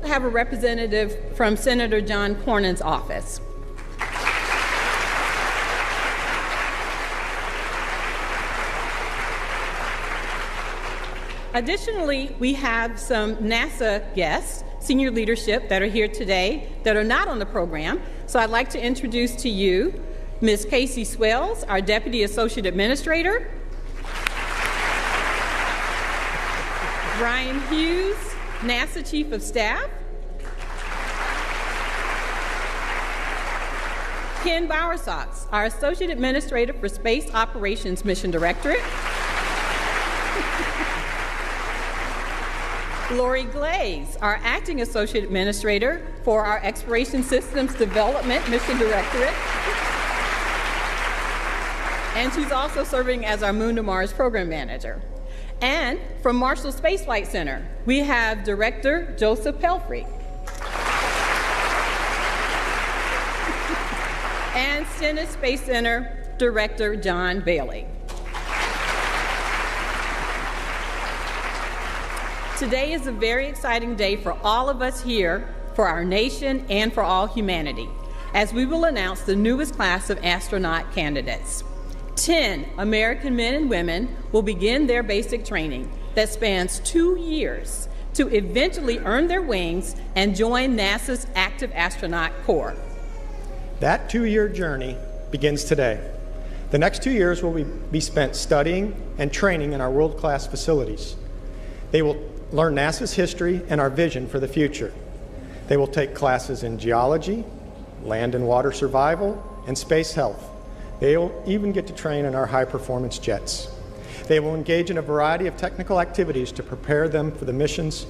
have a representative from Senator John Cornyn's office. Additionally, we have some NASA guests, senior leadership that are here today that are not on the program. So I'd like to introduce to you Ms. Casey Swells, our Deputy Associate Administrator, Brian Hughes, NASA Chief of Staff, Ken Bowersox, our Associate Administrator for Space Operations Mission Directorate, Lori Glaze, our Acting Associate Administrator for our Exploration Systems Development Mission Directorate, and she's also serving as our Moon to Mars Program Manager. And from Marshall Space Flight Center, we have Director Joseph Pelfrey. And Stennis Space Center Director John Bailey. Today is a very exciting day for all of us here, for our nation, and for all humanity, as we will announce the newest class of astronaut candidates. 10 American men and women will begin their basic training that spans 2 years to eventually earn their wings and join NASA's active astronaut corps. That 2-year journey begins today. The next 2 years will be spent studying and training in our world-class facilities. They will learn NASA's history and our vision for the future. They will take classes in geology, land and water survival, and space health. They will even get to train in our high-performance jets. They will engage in a variety of technical activities to prepare them for the missions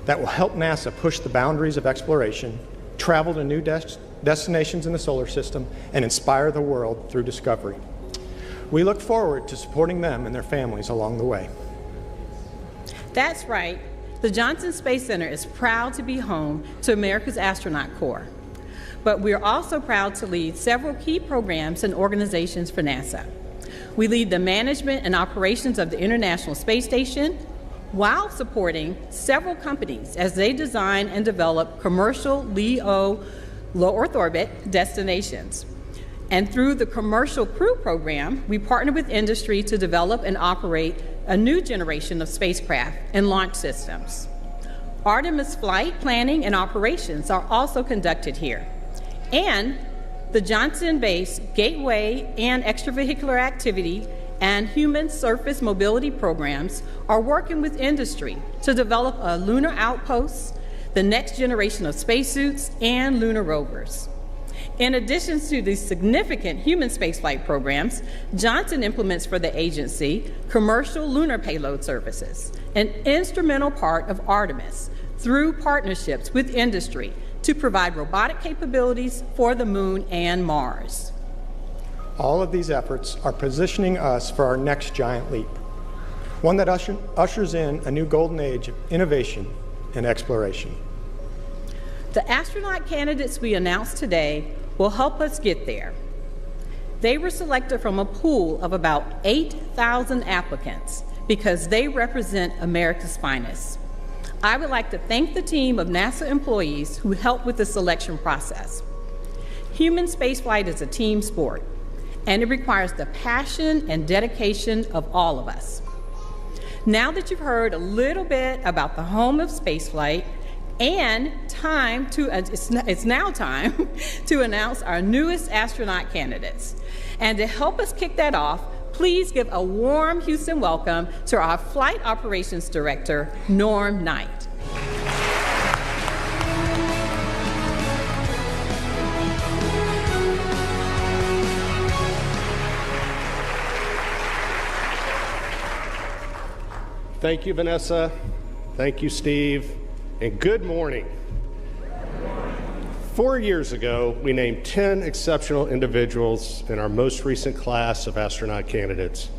that will help NASA push the boundaries of exploration, travel to new destinations in the solar system, and inspire the world through discovery. We look forward to supporting them and their families along the way. That's right. The Johnson Space Center is proud to be home to America's Astronaut Corps. But we're also proud to lead several key programs and organizations for NASA. We lead the management and operations of the International Space Station while supporting several companies as they design and develop commercial LEO low Earth orbit destinations. And through the Commercial Crew Program, we partner with industry to develop and operate a new generation of spacecraft and launch systems. Artemis flight planning and operations are also conducted here. And the Johnson-based Gateway and Extravehicular Activity and Human Surface Mobility programs are working with industry to develop a lunar outpost, the next generation of spacesuits, and lunar rovers. In addition to these significant human spaceflight programs, Johnson implements for the agency commercial lunar payload services, an instrumental part of Artemis, through partnerships with industry to provide robotic capabilities for the Moon and Mars. All of these efforts are positioning us for our next giant leap, one that ushers in a new golden age of innovation and exploration. The astronaut candidates we announced today will help us get there. They were selected from a pool of about 8,000 applicants because they represent America's finest. I would like to thank the team of NASA employees who helped with the selection process. Human spaceflight is a team sport, and it requires the passion and dedication of all of us. Now that you've heard a little bit about the home of spaceflight, and it's now time to announce our newest astronaut candidates. And to help us kick that off, please give a warm Houston welcome to our Flight Operations Director, Norm Knight. Thank you, Vanessa. Thank you, Steve. And good morning. 4 years ago, we named 10 exceptional individuals in our most recent class of astronaut candidates.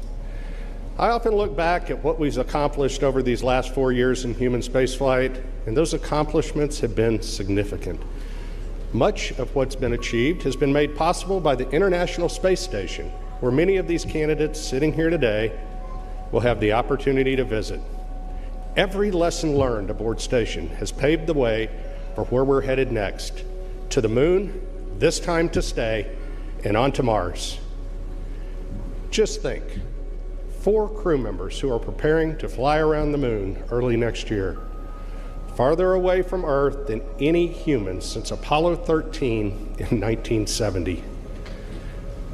I often look back at what we've accomplished over these last 4 years in human spaceflight, and those accomplishments have been significant. Much of what's been achieved has been made possible by the International Space Station, where many of these candidates sitting here today will have the opportunity to visit. Every lesson learned aboard station has paved the way for where we're headed next, to the moon, this time to stay, and on to Mars. Just think, 4 crew members who are preparing to fly around the moon early next year, farther away from Earth than any human since Apollo 13 in 1970.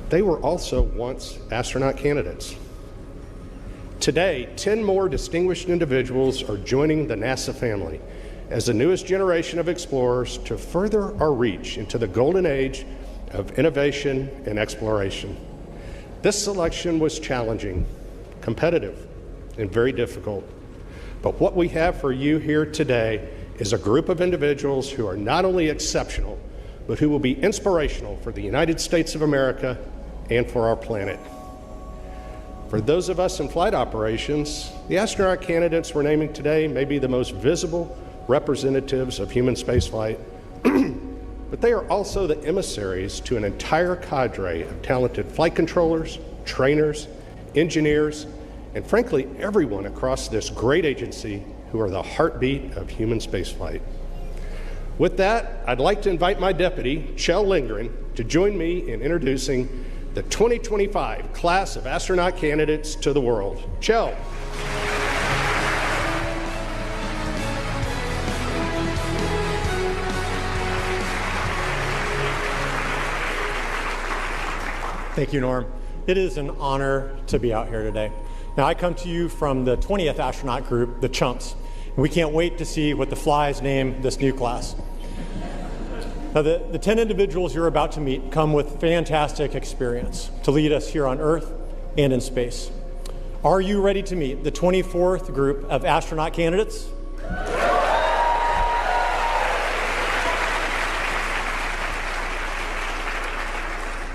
They were also once astronaut candidates. Today, 10 more distinguished individuals are joining the NASA family as the newest generation of explorers to further our reach into the golden age of innovation and exploration. This selection was challenging, competitive, and very difficult. But what we have for you here today is a group of individuals who are not only exceptional, but who will be inspirational for the United States of America and for our planet. For those of us in flight operations, the astronaut candidates we're naming today may be the most visible representatives of human spaceflight, but they are also the emissaries to an entire cadre of talented flight controllers, trainers, engineers, and frankly, everyone across this great agency who are the heartbeat of human spaceflight. With that, I'd like to invite my deputy, Chell Lindgren, to join me in introducing the 2025 class of astronaut candidates to the world. Chell. Thank you, Norm. It is an honor to be out here today. Now, I come to you from the 20th astronaut group, the Chumps, and we can't wait to see what the flies name this new class. Now, the 10 individuals you're about to meet come with fantastic experience to lead us here on Earth and in space. Are you ready to meet the 24th group of astronaut candidates?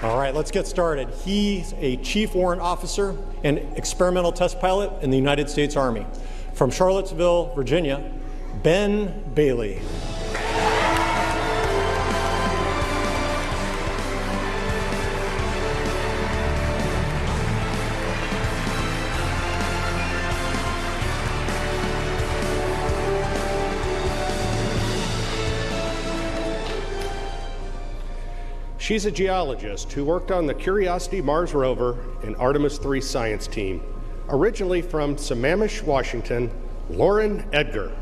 All right, let's get started. He's a Chief Warrant Officer and experimental test pilot in the United States Army. From Charlottesville, Virginia, Ben Bailey. She's a geologist who worked on the Curiosity Mars rover and Artemis 3 science team. Originally from Sammamish, Washington, Lauren Edgar.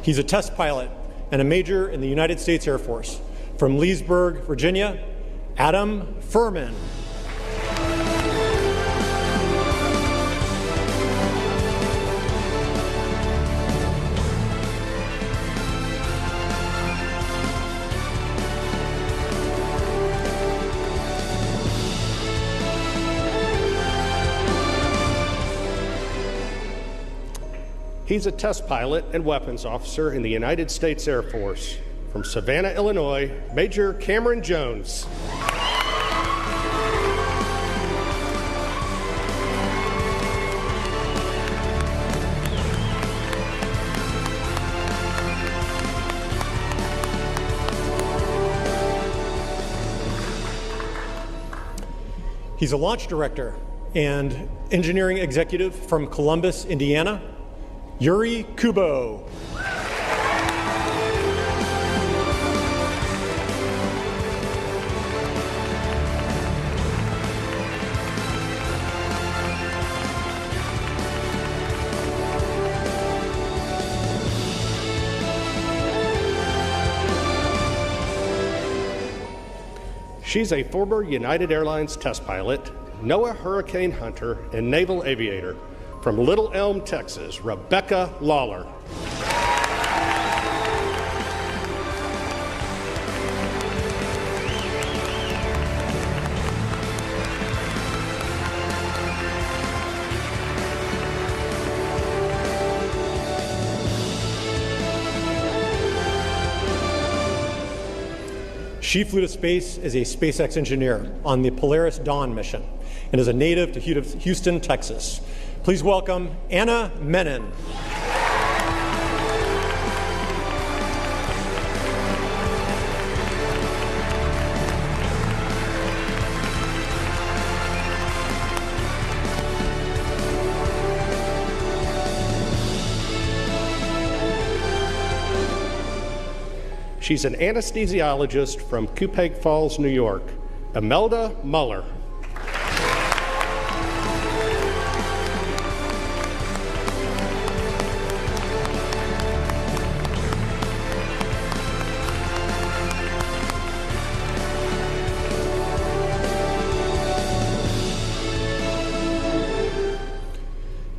He's a test pilot and a major in the United States Air Force. From Leesburg, Virginia, Adam Furman. He's a test pilot and weapons officer in the United States Air Force. From Savannah, Illinois, Major Cameron Jones. He's a launch director and engineering executive from Columbus, Indiana, Yuri Kubo. She's a former United Airlines test pilot, NOAA hurricane hunter, and naval aviator. From Little Elm, Texas, Rebecca Lawler. She flew to space as a SpaceX engineer on the Polaris Dawn mission and is a native to Houston, Texas. Please welcome Anna Menon. She's an anesthesiologist from Cupang Falls, New York, Imelda Muller.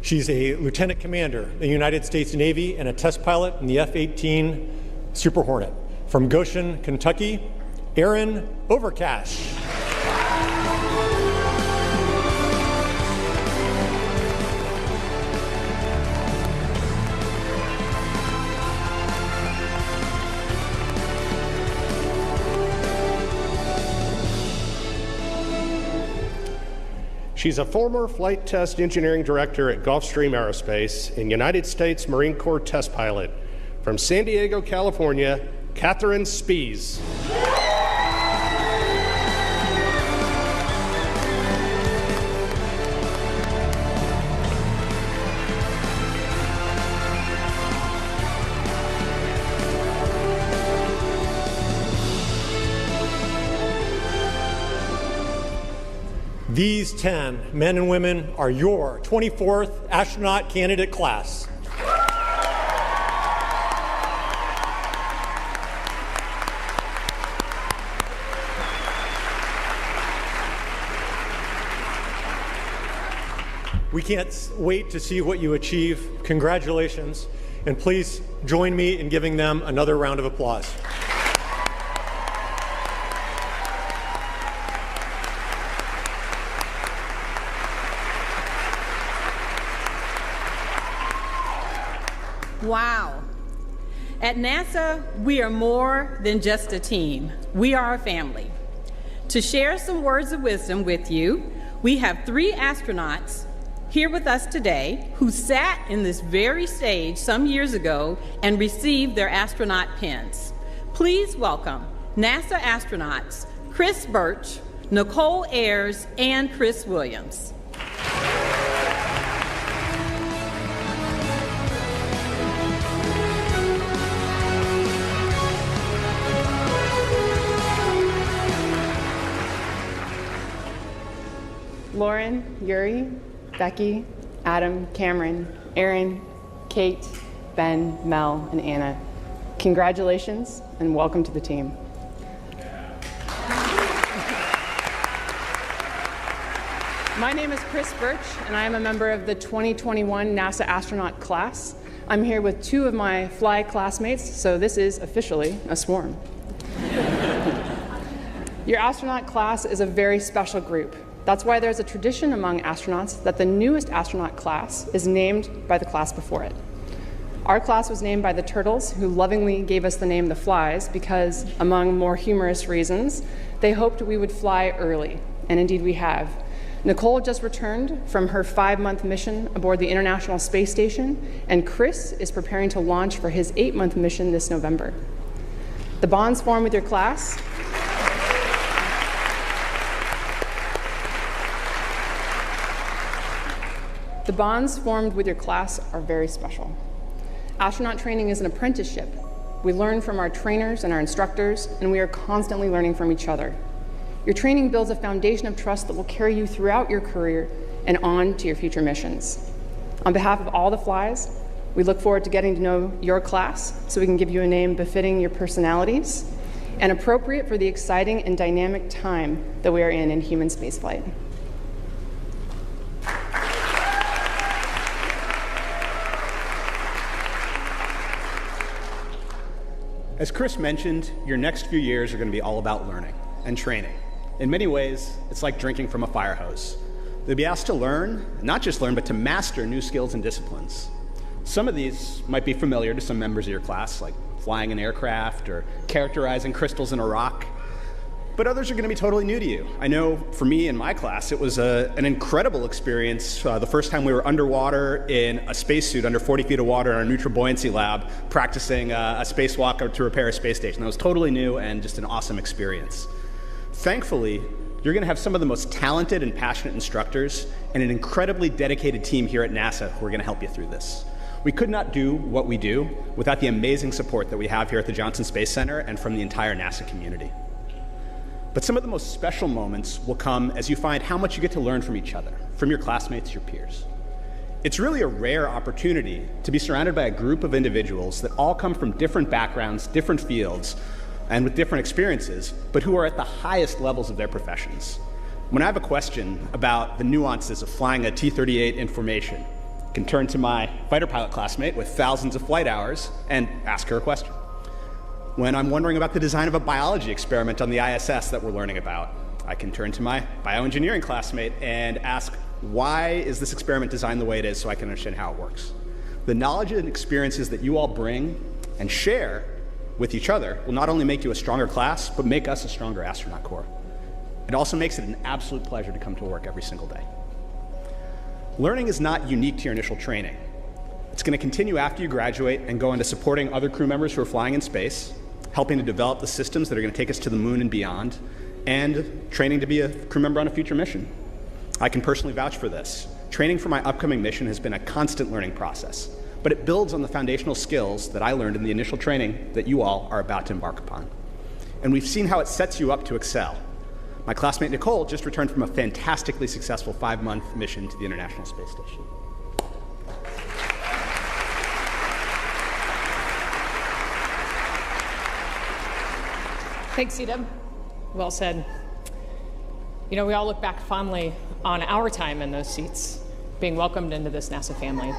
She's a lieutenant commander in the United States Navy and a test pilot in the F-18 Super Hornet. From Goshen, Kentucky, Erin Overcash. She's a former flight test engineering director at Gulfstream Aerospace and United States Marine Corps test pilot. From San Diego, California, Catherine Spies. These 10 men and women are your 24th astronaut candidate class. We can't wait to see what you achieve. Congratulations, and please join me in giving them another round of applause. Wow. At NASA, we are more than just a team. We are a family. To share some words of wisdom with you, we have 3 astronauts here with us today who sat in this very stage some years ago and received their astronaut pins. Please welcome NASA astronauts Chris Birch, Nicole Ayers, and Chris Williams. Lauren, Yuri, Becky, Adam, Cameron, Aaron, Kate, Ben, Mel, and Anna. Congratulations and welcome to the team. My name is Chris Birch, and I am a member of the 2021 NASA astronaut class. I'm here with 2 of my fly classmates, so this is officially a swarm. Your astronaut class is a very special group. That's why there's a tradition among astronauts that the newest astronaut class is named by the class before it. Our class was named by the turtles, who lovingly gave us the name the Flies because, among more humorous reasons, they hoped we would fly early, and indeed we have. Nicole just returned from her 5-month mission aboard the International Space Station, and Chris is preparing to launch for his 8-month mission this November. The bonds formed with your class The bonds formed with your class are very special. Astronaut training is an apprenticeship. We learn from our trainers and our instructors, and we are constantly learning from each other. Your training builds a foundation of trust that will carry you throughout your career and on to your future missions. On behalf of all the Flies, we look forward to getting to know your class so we can give you a name befitting your personalities and appropriate for the exciting and dynamic time that we are in human spaceflight. As Chris mentioned, your next few years are going to be all about learning and training. In many ways, it's like drinking from a fire hose. They'll be asked to learn, not just learn, but to master new skills and disciplines. Some of these might be familiar to some members of your class, like flying an aircraft or characterizing crystals in a rock. but others are going to be totally new to you. I know for me in my class, it was an incredible experience. The first time we were underwater in a spacesuit under 40 feet of water in our neutral buoyancy lab, practicing a spacewalk to repair a space station. That was totally new and just an awesome experience. Thankfully, you're going to have some of the most talented and passionate instructors and an incredibly dedicated team here at NASA who are going to help you through this. We could not do what we do without the amazing support that we have here at the Johnson Space Center and from the entire NASA community. But some of the most special moments will come as you find how much you get to learn from each other, from your classmates, your peers. It's really a rare opportunity to be surrounded by a group of individuals that all come from different backgrounds, different fields, and with different experiences, but who are at the highest levels of their professions. When I have a question about the nuances of flying a T-38 in formation, I can turn to my fighter pilot classmate with thousands of flight hours and ask her a question. When I'm wondering about the design of a biology experiment on the ISS that we're learning about, I can turn to my bioengineering classmate and ask, why is this experiment designed the way it is so I can understand how it works? The knowledge and experiences that you all bring and share with each other will not only make you a stronger class, but make us a stronger astronaut corps. It also makes it an absolute pleasure to come to work every single day. Learning is not unique to your initial training. It's going to continue after you graduate and go into supporting other crew members who are flying in space, helping to develop the systems that are going to take us to the moon and beyond, and training to be a crew member on a future mission. I can personally vouch for this. Training for my upcoming mission has been a constant learning process, but it builds on the foundational skills that I learned in the initial training that you all are about to embark upon. And we've seen how it sets you up to excel. My classmate Nicole just returned from a fantastically successful 5-month mission to the International Space Station. Thanks, CW. Well said. You know, we all look back fondly on our time in those seats, being welcomed into this NASA family.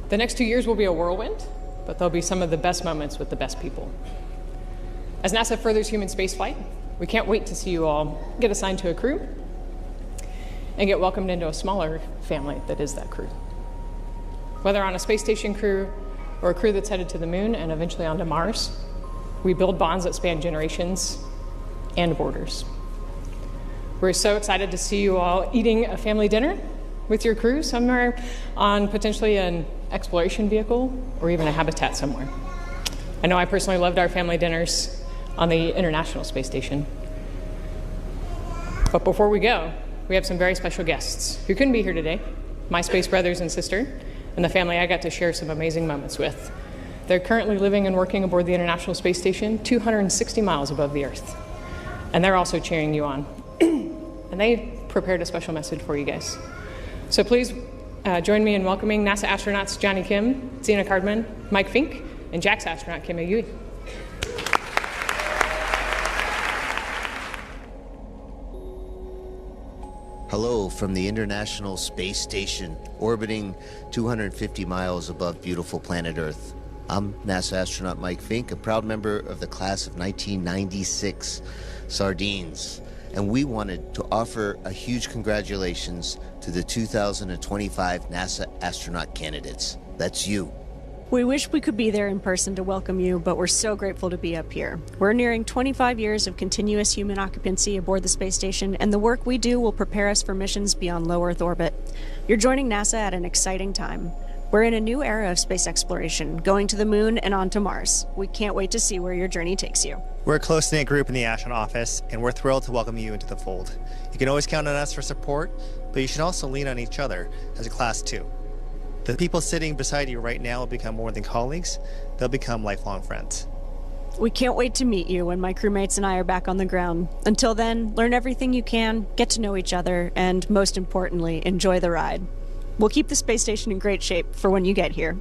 The next 2 years will be a whirlwind, but they'll be some of the best moments with the best people. As NASA furthers human spaceflight, we can't wait to see you all get assigned to a crew and get welcomed into a smaller family that is that crew. Whether on a space station crew or a crew that's headed to the moon and eventually onto Mars, we build bonds that span generations and borders. We're so excited to see you all eating a family dinner with your crew somewhere on potentially an exploration vehicle or even a habitat somewhere. I know I personally loved our family dinners on the International Space Station. But before we go, we have some very special guests who couldn't be here today, my space brothers and sister, and the family I got to share some amazing moments with. They're currently living and working aboard the International Space Station 260 miles above the Earth. And they're also cheering you on. And they prepared a special message for you guys. So please join me in welcoming NASA astronauts Johnny Kim, Zena Cardman, Mike Fink, and JAXA astronaut Kim Yui. Hello from the International Space Station, orbiting 250 miles above beautiful planet Earth. I'm NASA astronaut Mike Fink, a proud member of the class of 1996 Sardines. And we wanted to offer a huge congratulations to the 2025 NASA astronaut candidates. That's you. We wish we could be there in person to welcome you, but we're so grateful to be up here. We're nearing 25 years of continuous human occupancy aboard the space station, and the work we do will prepare us for missions beyond low Earth orbit. You're joining NASA at an exciting time. We're in a new era of space exploration, going to the moon and on to Mars. We can't wait to see where your journey takes you. We're a close-knit group in the astronaut office, and we're thrilled to welcome you into the fold. You can always count on us for support, but you should also lean on each other as a class too. The people sitting beside you right now will become more than colleagues, they'll become lifelong friends. We can't wait to meet you when my crewmates and I are back on the ground. Until then, learn everything you can, get to know each other, and most importantly, enjoy the ride. We'll keep the space station in great shape for when you get here.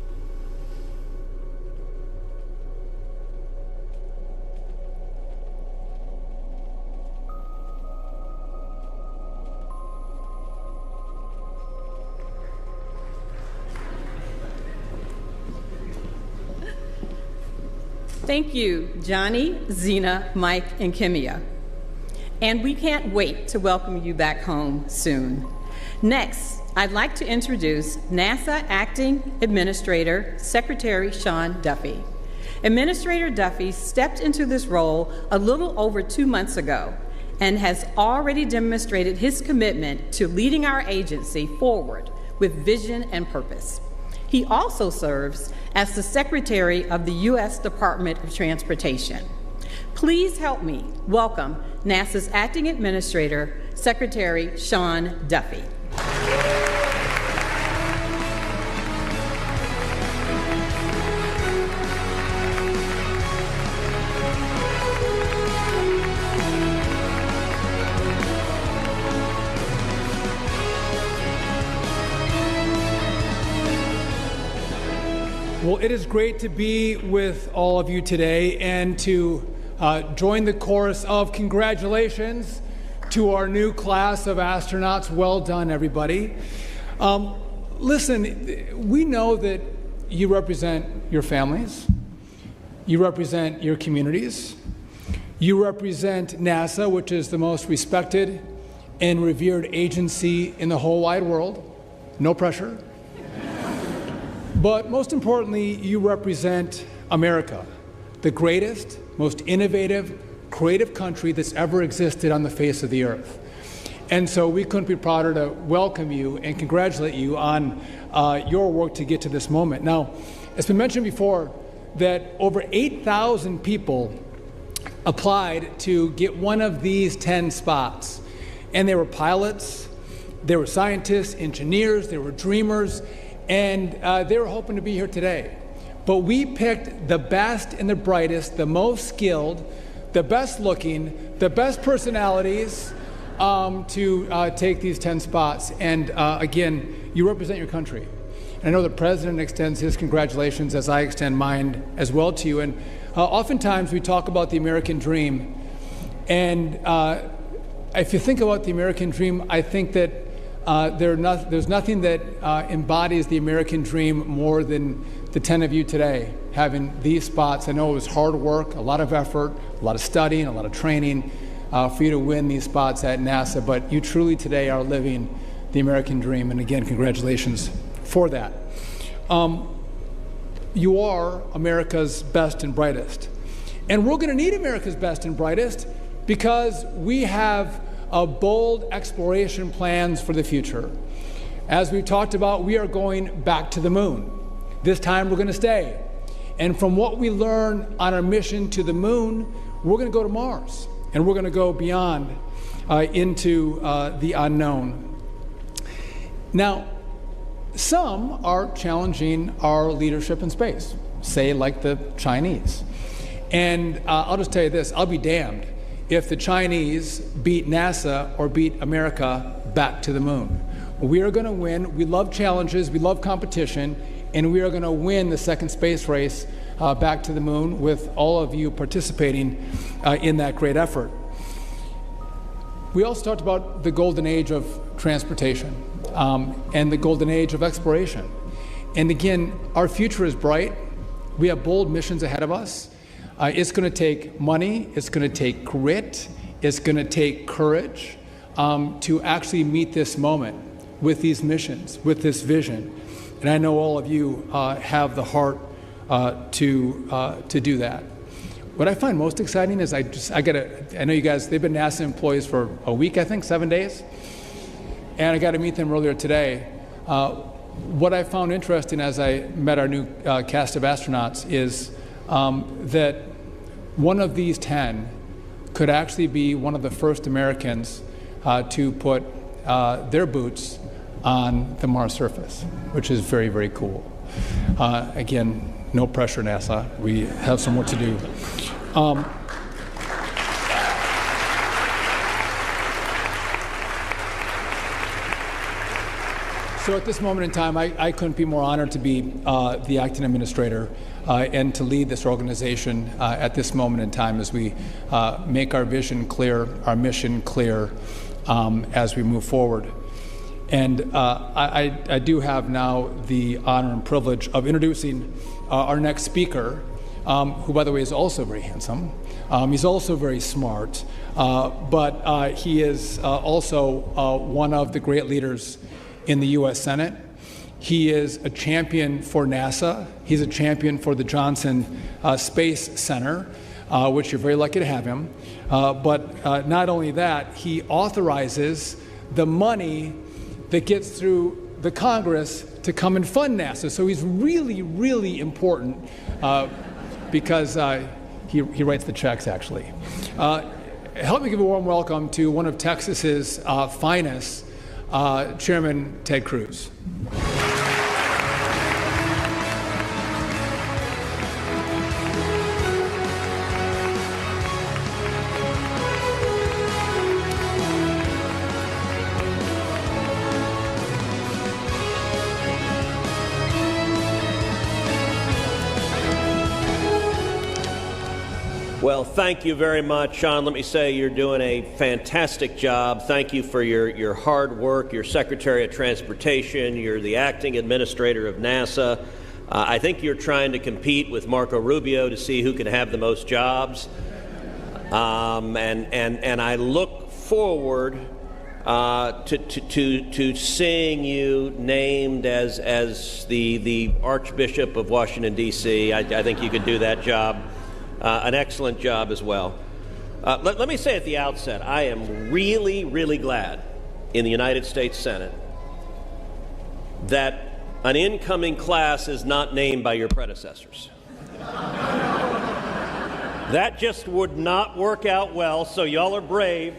Thank you, Johnny, Zena, Mike, and Kimia. And we can't wait to welcome you back home soon. Next, I'd like to introduce NASA Acting Administrator Secretary Sean Duffy. Administrator Duffy stepped into this role a little over 2 months ago and has already demonstrated his commitment to leading our agency forward with vision and purpose. He also serves as the Secretary of the U.S. Department of Transportation. Please help me welcome NASA's Acting Administrator, Secretary Sean Duffy. Well, it is great to be with all of you today and to join the chorus of congratulations to our new class of astronauts. Well done, everybody. Listen, we know that you represent your families, you represent your communities, you represent NASA, which is the most respected and revered agency in the whole wide world. No pressure. But most importantly, you represent America, the greatest, most innovative, creative country that's ever existed on the face of the earth. And so we couldn't be prouder to welcome you and congratulate you on your work to get to this moment. Now, it's been mentioned before that over 8,000 people applied to get one of these 10 spots. And they were pilots, they were scientists, engineers, they were dreamers, and they were hoping to be here today. But we picked the best and the brightest, the most skilled, the best looking, the best personalities to take these 10 spots. And again, you represent your country. And I know the President extends his congratulations as I extend mine as well to you. And oftentimes we talk about the American dream. And if you think about the American dream, I think that there's nothing that embodies the American dream more than the 10 of you today having these spots. I know it was hard work, a lot of effort, a lot of studying, a lot of training for you to win these spots at NASA, but you truly today are living the American dream, and again, congratulations for that. You are America's best and brightest, and we're going to need America's best and brightest because we have bold exploration plans for the future. As we talked about, we are going back to the moon. This time we're going to stay. And from what we learn on our mission to the moon, we're going to go to Mars. And we're going to go beyond into the unknown. Now, some are challenging our leadership in space, say like the Chinese. And I'll just tell you this, I'll be damned if the Chinese beat NASA or beat America back to the moon. We are going to win. We love challenges. We love competition. And we are going to win the second space race back to the moon with all of you participating in that great effort. We also talked about the golden age of transportation and the golden age of exploration. And again, our future is bright. We have bold missions ahead of us. It's going to take money, it's going to take grit, it's going to take courage to actually meet this moment with these missions, with this vision. And I know all of you have the heart to do that. What I find most exciting is I know you guys, they've been NASA employees for a week, I think, 7 days. And I got to meet them earlier today. What I found interesting as I met our new cast of astronauts is that one of these 10 could actually be one of the first Americans to put their boots on the Mars surface, which is very, very cool. Again, no pressure, NASA. We have some work to do. So at this moment in time, I couldn't be more honored to be the acting administrator and to lead this organization at this moment in time as we make our vision clear, our mission clear as we move forward. And I do have now the honor and privilege of introducing our next speaker, who, by the way, is also very handsome. He's also very smart, but he is also one of the great leaders in the U.S. Senate. He is a champion for NASA. He's a champion for the Johnson Space Center, which you're very lucky to have him. But not only that, he authorizes the money that gets through the Congress to come and fund NASA. So he's really, really important because he writes the checks, actually. Help me give a warm welcome to one of Texas's finest, Chairman Ted Cruz. Well, thank you very much, Sean. Let me say you're doing a fantastic job. Thank you for your hard work. You're Secretary of Transportation. You're the acting administrator of NASA. I think you're trying to compete with Marco Rubio to see who can have the most jobs. And I look forward to seeing you named as the Archbishop of Washington, D.C. I think you could do that job. An excellent job as well. Let me say at the outset, I am really, really glad in the United States Senate that an incoming class is not named by your predecessors. That just would not work out well, so y'all are brave.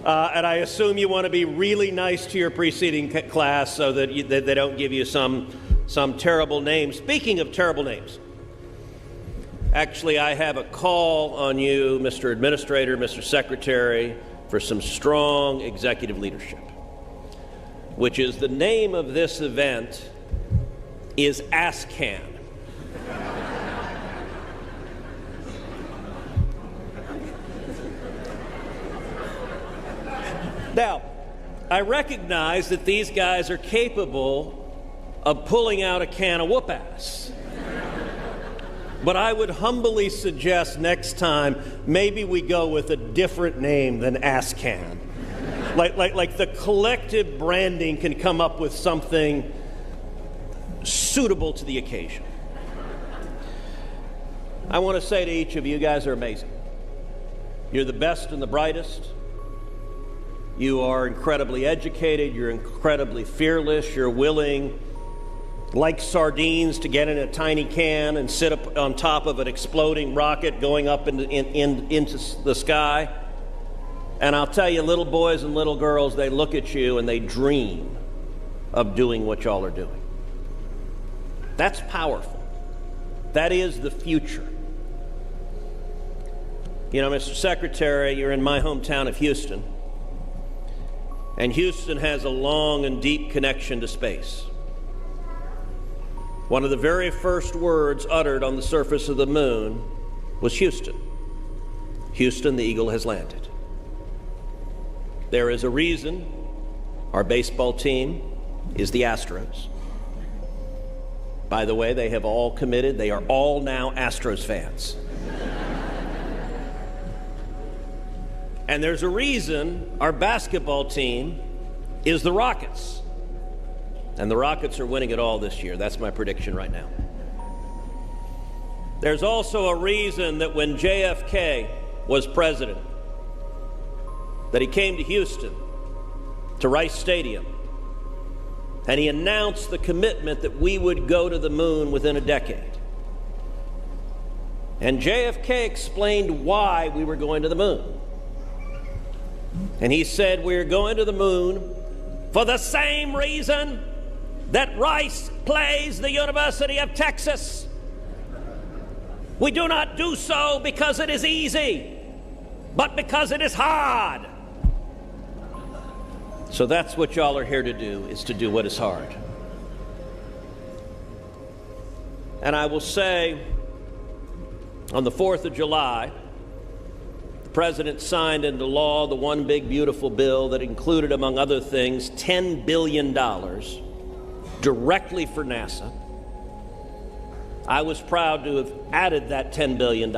And I assume you want to be really nice to your preceding class so that they don't give you some terrible names. Speaking of terrible names, actually, I have a call on you, Mr. Administrator, Mr. Secretary, for some strong executive leadership, which is the name of this event is ASCAN. Now, I recognize that these guys are capable of pulling out a can of whoop-ass. But I would humbly suggest next time maybe we go with a different name than ASCAN. Like the collective branding can come up with something suitable to the occasion. I want to say to each of you, you guys are amazing. You're the best and the brightest. You are incredibly educated. You're incredibly fearless. You're willing, like sardines, to get in a tiny can and sit up on top of an exploding rocket going up into the sky. And I'll tell you, little boys and little girls, they look at you and they dream of doing what y'all are doing. That's powerful. That is the future. You know, Mr. Secretary, you're in my hometown of Houston. And Houston has a long and deep connection to space. One of the very first words uttered on the surface of the moon was Houston. Houston, the eagle has landed. There is a reason our baseball team is the Astros. By the way, they have all committed. They are all now Astros fans. And there's a reason our basketball team is the Rockets. And the Rockets are winning it all this year. That's my prediction right now. There's also a reason that when JFK was president, that he came to Houston, to Rice Stadium, and he announced the commitment that we would go to the moon within a decade. And JFK explained why we were going to the moon. And he said, we're going to the moon for the same reason that Rice plays the University of Texas. We do not do so because it is easy, but because it is hard. So that's what y'all are here to do, is to do what is hard. And I will say, on the 4th of July, the President signed into law the one big beautiful bill that included, among other things, $10 billion directly for NASA. I was proud to have added that $10 billion.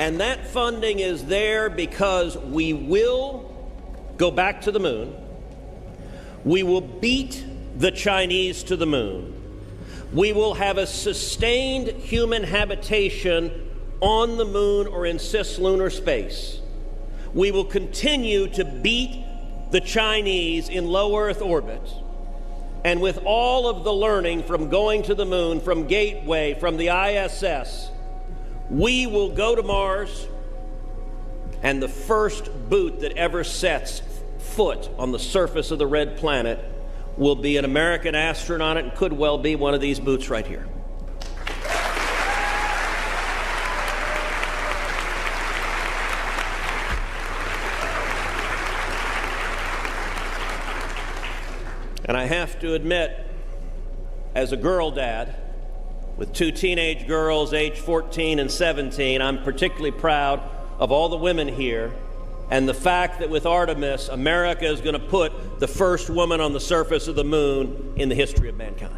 And that funding is there because we will go back to the moon. We will beat the Chinese to the moon. We will have a sustained human habitation on the moon or in cislunar space. We will continue to beat the Chinese in low Earth orbit. And with all of the learning from going to the moon, from Gateway, from the ISS, we will go to Mars, and the first boot that ever sets foot on the surface of the red planet will be an American astronaut, and could well be one of these boots right here. And I have to admit, as a girl dad with two teenage girls aged 14 and 17, I'm particularly proud of all the women here and the fact that with Artemis, America is going to put the first woman on the surface of the moon in the history of mankind.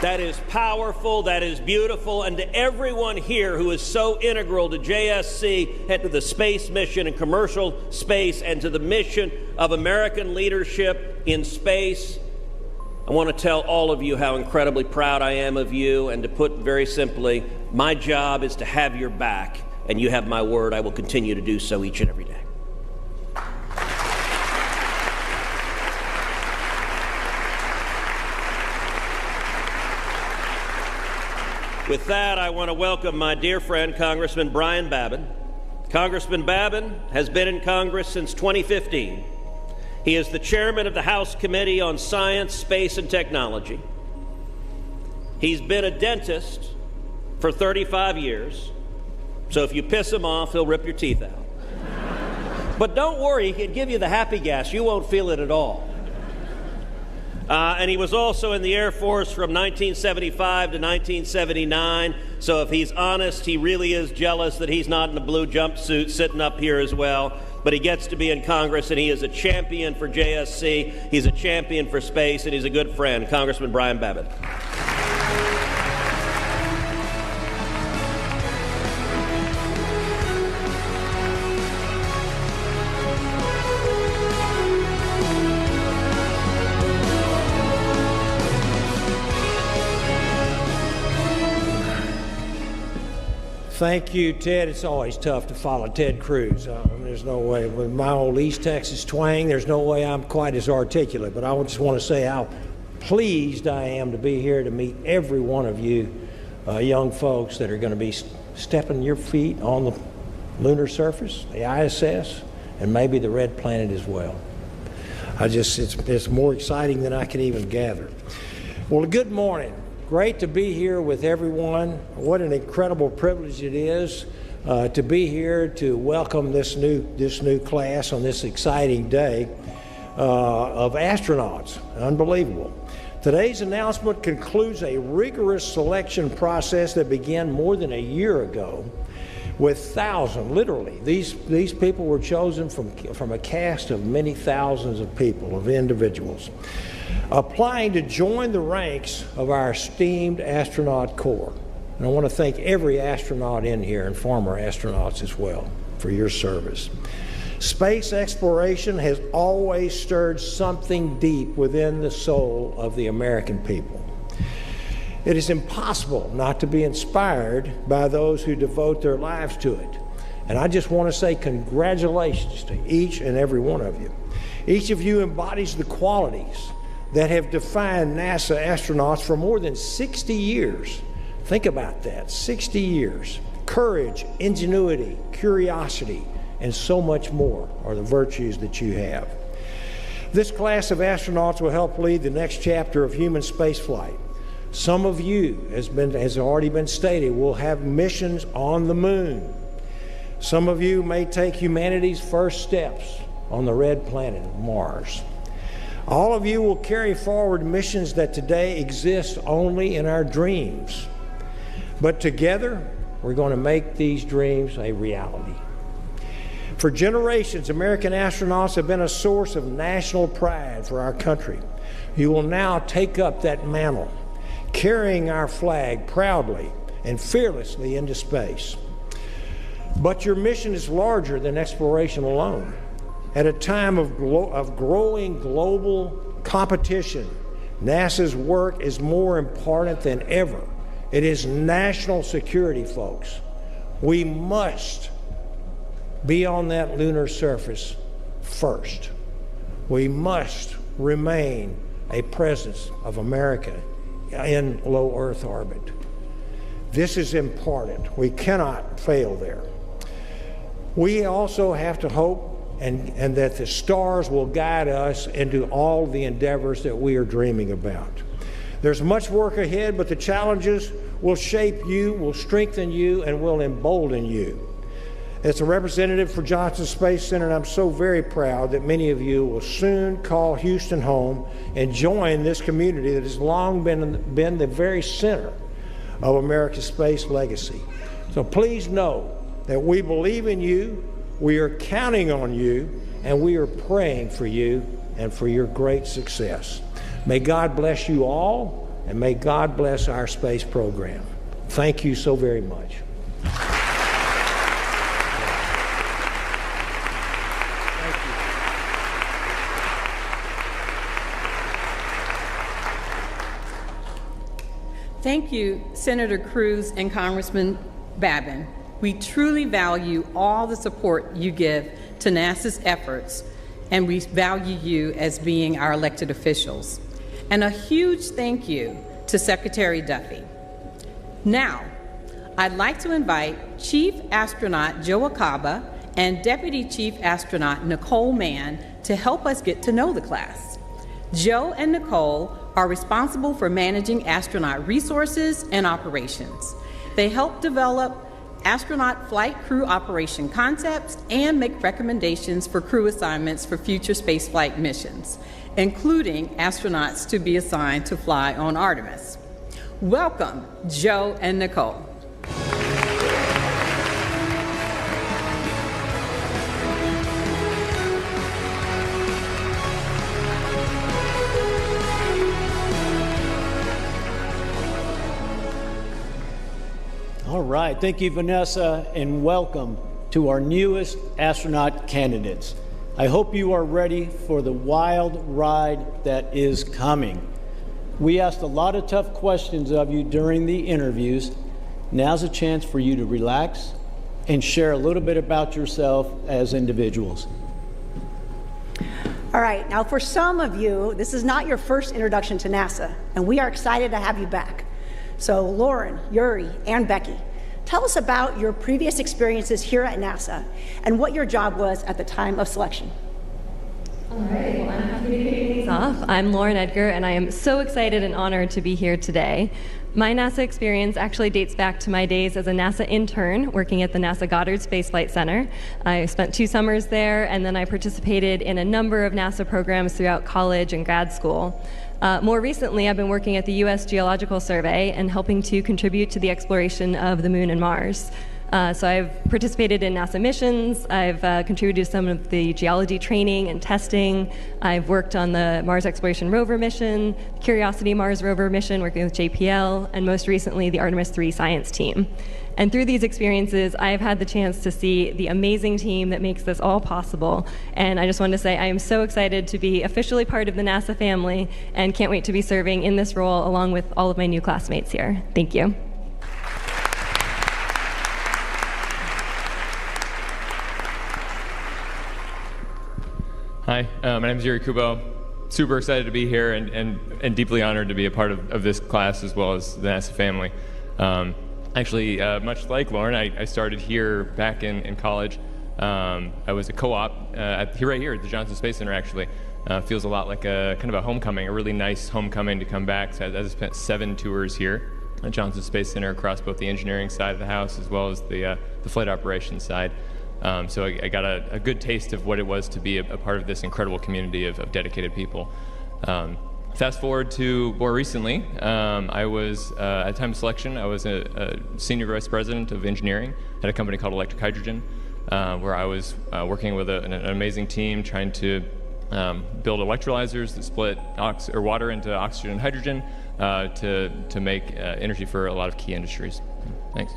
That is powerful, that is beautiful, and to everyone here who is so integral to JSC and to the space mission and commercial space and to the mission of American leadership in space, I want to tell all of you how incredibly proud I am of you, and to put very simply, my job is to have your back, and you have my word, I will continue to do so each and every day. With that, I want to welcome my dear friend, Congressman Brian Babin. Congressman Babin has been in Congress since 2015. He is the chairman of the House Committee on Science, Space, and Technology. He's been a dentist for 35 years, so if you piss him off, he'll rip your teeth out. But don't worry, he can give you the happy gas. You won't feel it at all. And he was also in the Air Force from 1975 to 1979, so if he's honest, he really is jealous that he's not in a blue jumpsuit sitting up here as well. But he gets to be in Congress, and he is a champion for JSC, he's a champion for space, and he's a good friend. Congressman Brian Babin. Thank you, Ted. It's always tough to follow Ted Cruz. There's no way. With my old East Texas twang, there's no way I'm quite as articulate. But I just want to say how pleased I am to be here to meet every one of you young folks that are going to be stepping your feet on the lunar surface, the ISS, and maybe the red planet as well. It's more exciting than I can even gather. Well, good morning. Great to be here with everyone. What an incredible privilege it is to be here to welcome this new class on this exciting day of astronauts. Unbelievable. Today's announcement concludes a rigorous selection process that began more than a year ago with thousands, literally. These people were chosen from a cast of many thousands of people, of individuals, applying to join the ranks of our esteemed astronaut corps. And I want to thank every astronaut in here and former astronauts as well for your service. Space exploration has always stirred something deep within the soul of the American people. It is impossible not to be inspired by those who devote their lives to it. And I just want to say congratulations to each and every one of you. Each of you embodies the qualities that have defined NASA astronauts for more than 60 years. Think about that, 60 years. Courage, ingenuity, curiosity, and so much more are the virtues that you have. This class of astronauts will help lead the next chapter of human spaceflight. Some of you, as already been stated, will have missions on the moon. Some of you may take humanity's first steps on the red planet of Mars. All of you will carry forward missions that today exist only in our dreams. But together, we're going to make these dreams a reality. For generations, American astronauts have been a source of national pride for our country. You will now take up that mantle, carrying our flag proudly and fearlessly into space. But your mission is larger than exploration alone. At a time of growing global competition, NASA's work is more important than ever. It is national security, folks. We must be on that lunar surface first. We must remain a presence of America in low Earth orbit. This is important. We cannot fail there. We also have to hope and that the stars will guide us into all the endeavors that we are dreaming about. There's much work ahead, but the challenges will shape you, will strengthen you, and will embolden you. As a representative for Johnson Space Center, I'm so very proud that many of you will soon call Houston home and join this community that has long been the very center of America's space legacy. So please know that we believe in you, we are counting on you, and we are praying for you and for your great success. May God bless you all, and may God bless our space program. Thank you so very much. Thank you, Senator Cruz and Congressman Babin. We truly value all the support you give to NASA's efforts, and we value you as being our elected officials. And a huge thank you to Secretary Duffy. Now, I'd like to invite Chief Astronaut Joe Acaba and Deputy Chief Astronaut Nicole Mann to help us get to know the class. Joe and Nicole are responsible for managing astronaut resources and operations. They help develop astronaut flight crew operation concepts and make recommendations for crew assignments for future spaceflight missions, including astronauts to be assigned to fly on Artemis. Welcome, Joe and Nicole. All right, thank you, Vanessa, and welcome to our newest astronaut candidates. I hope you are ready for the wild ride that is coming. We asked a lot of tough questions of you during the interviews. Now's a chance for you to relax and share a little bit about yourself as individuals. All right, now for some of you, this is not your first introduction to NASA, and we are excited to have you back. So Lauren, Yuri, and Becky, tell us about your previous experiences here at NASA and what your job was at the time of selection. All right, well, I'm happy to kick things off. I'm Lauren Edgar, and I am so excited and honored to be here today. My NASA experience actually dates back to my days as a NASA intern working at the NASA Goddard Space Flight Center. I spent 2 summers there, and then I participated in a number of NASA programs throughout college and grad school. More recently, I've been working at the U.S. Geological Survey and helping to contribute to the exploration of the Moon and Mars. So I've participated in NASA missions, I've contributed to some of the geology training and testing, I've worked on the Mars Exploration Rover mission, Curiosity Mars Rover mission working with JPL, and most recently the Artemis 3 science team. And through these experiences, I have had the chance to see the amazing team that makes this all possible. And I just wanted to say I am so excited to be officially part of the NASA family and can't wait to be serving in this role along with all of my new classmates here. Thank you. Hi, my name is Yuri Kubo. Super excited to be here and deeply honored to be a part of this class as well as the NASA family. Actually, much like Lauren, I started here back in college. I was a co-op right here at the Johnson Space Center, actually. Feels a lot like a kind of a homecoming, a really nice homecoming to come back. So I spent 7 tours here at Johnson Space Center across both the engineering side of the house as well as the flight operations side. So I got a good taste of what it was to be a part of this incredible community of dedicated people. Fast forward to more recently, I was, at time of selection, I was a senior vice president of engineering at a company called Electric Hydrogen. where I was working with an amazing team trying to build electrolyzers that split water into oxygen and hydrogen to make energy for a lot of key industries. Thanks.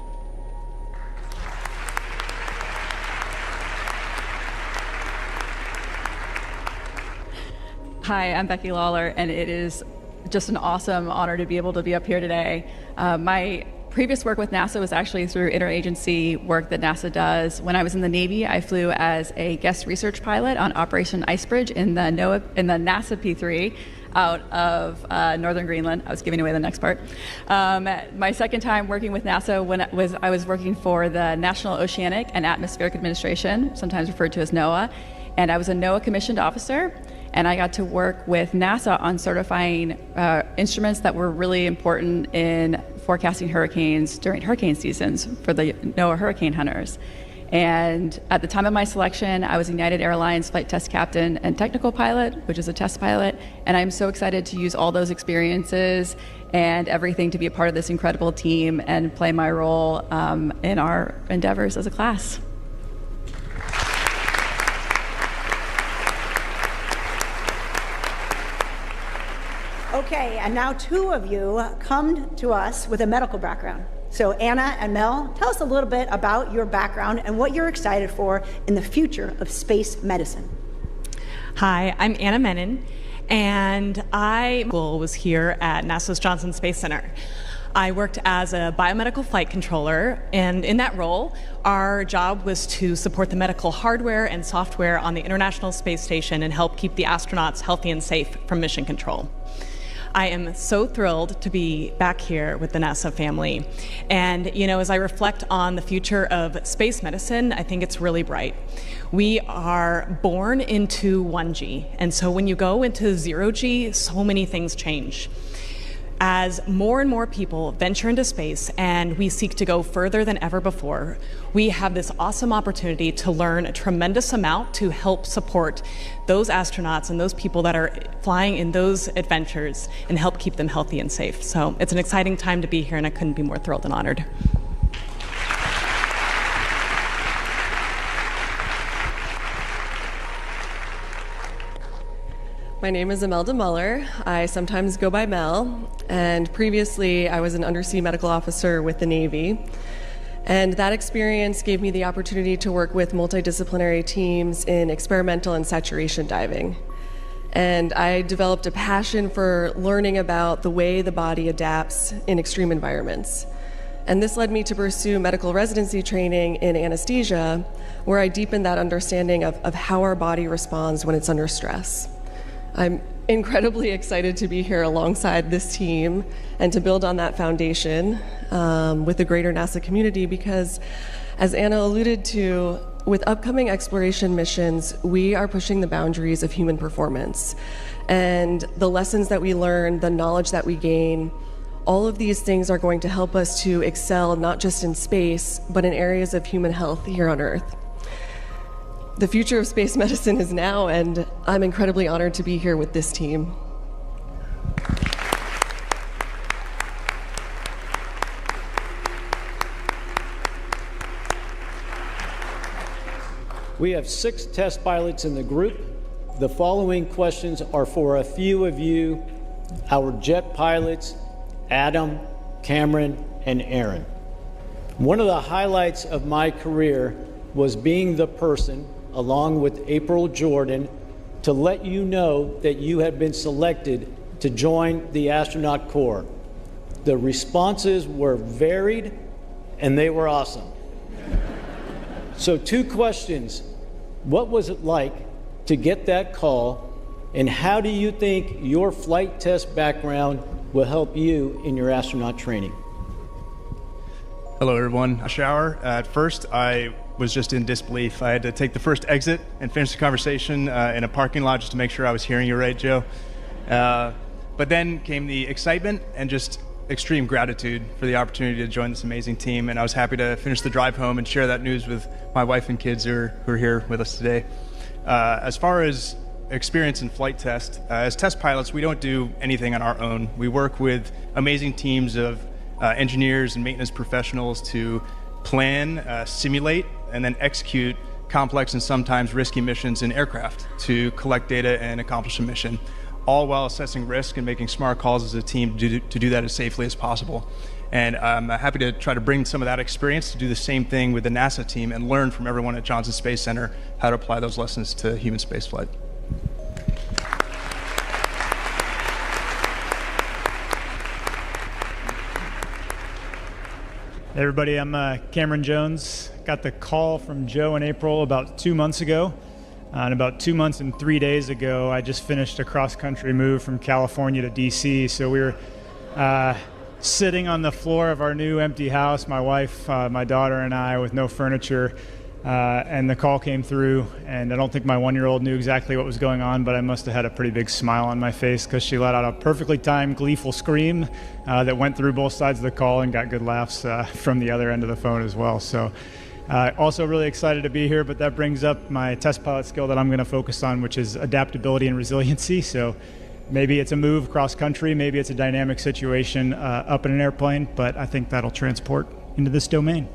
Hi, I'm Becky Lawler, and it is just an awesome honor to be able to be up here today. My previous work with NASA was actually through interagency work that NASA does. When I was in the Navy, I flew as a guest research pilot on Operation Icebridge in the NASA P3 out of northern Greenland. I was giving away the next part. My second time working with NASA I was working for the National Oceanic and Atmospheric Administration, sometimes referred to as NOAA, and I was a NOAA commissioned officer. And I got to work with NASA on certifying instruments that were really important in forecasting hurricanes during hurricane seasons for the NOAA hurricane hunters. And at the time of my selection, I was United Airlines flight test captain and technical pilot, which is a test pilot. And I'm so excited to use all those experiences and everything to be a part of this incredible team and play my role in our endeavors as a class. Okay, and now two of you come to us with a medical background. So Anna and Mel, tell us a little bit about your background and what you're excited for in the future of space medicine. Hi, I'm Anna Menon, and I was here at NASA's Johnson Space Center. I worked as a biomedical flight controller, and in that role, our job was to support the medical hardware and software on the International Space Station and help keep the astronauts healthy and safe from mission control. I am so thrilled to be back here with the NASA family. And, as I reflect on the future of space medicine, I think it's really bright. We are born into 1G, and so when you go into 0G, so many things change. As more and more people venture into space and we seek to go further than ever before, we have this awesome opportunity to learn a tremendous amount to help support those astronauts and those people that are flying in those adventures and help keep them healthy and safe. So it's an exciting time to be here, and I couldn't be more thrilled and honored. My name is Imelda Muller. I sometimes go by Mel, and previously I was an undersea medical officer with the Navy. And that experience gave me the opportunity to work with multidisciplinary teams in experimental and saturation diving. And I developed a passion for learning about the way the body adapts in extreme environments. And this led me to pursue medical residency training in anesthesia, where I deepened that understanding of how our body responds when it's under stress. I'm incredibly excited to be here alongside this team and to build on that foundation with the greater NASA community, because, as Anna alluded to, with upcoming exploration missions, we are pushing the boundaries of human performance. And the lessons that we learn, the knowledge that we gain, all of these things are going to help us to excel not just in space, but in areas of human health here on Earth. The future of space medicine is now, and I'm incredibly honored to be here with this team. We have 6 test pilots in the group. The following questions are for a few of you, our jet pilots, Adam, Cameron, and Aaron. One of the highlights of my career was being the person, along with April Jordan, to let you know that you had been selected to join the astronaut corps. The responses were varied and they were awesome. So 2 questions. What was it like to get that call, and how do you think your flight test background will help you in your astronaut training? Hello everyone. A shower. At first I was just in disbelief. I had to take the first exit and finish the conversation in a parking lot just to make sure I was hearing you right, Joe. But then came the excitement and just extreme gratitude for the opportunity to join this amazing team, and I was happy to finish the drive home and share that news with my wife and kids who are here with us today. As far as experience in flight test, as test pilots, we don't do anything on our own. We work with amazing teams of engineers and maintenance professionals to plan, simulate and then execute complex and sometimes risky missions in aircraft to collect data and accomplish a mission, all while assessing risk and making smart calls as a team to do that as safely as possible. And I'm happy to try to bring some of that experience to do the same thing with the NASA team and learn from everyone at Johnson Space Center how to apply those lessons to human spaceflight. Hey everybody, I'm Cameron Jones. Got the call from Joe and April about 2 months ago. And about 2 months and 3 days ago, I just finished a cross-country move from California to DC. So we were sitting on the floor of our new empty house, my wife, my daughter, and I, with no furniture. And the call came through, and I don't think my 1-year-old knew exactly what was going on, but I must have had a pretty big smile on my face because she let out a perfectly timed, gleeful scream that went through both sides of the call and got good laughs from the other end of the phone as well. So also really excited to be here, but that brings up my test pilot skill that I'm going to focus on, which is adaptability and resiliency. So maybe it's a move cross country, maybe it's a dynamic situation up in an airplane, but I think that'll transport into this domain.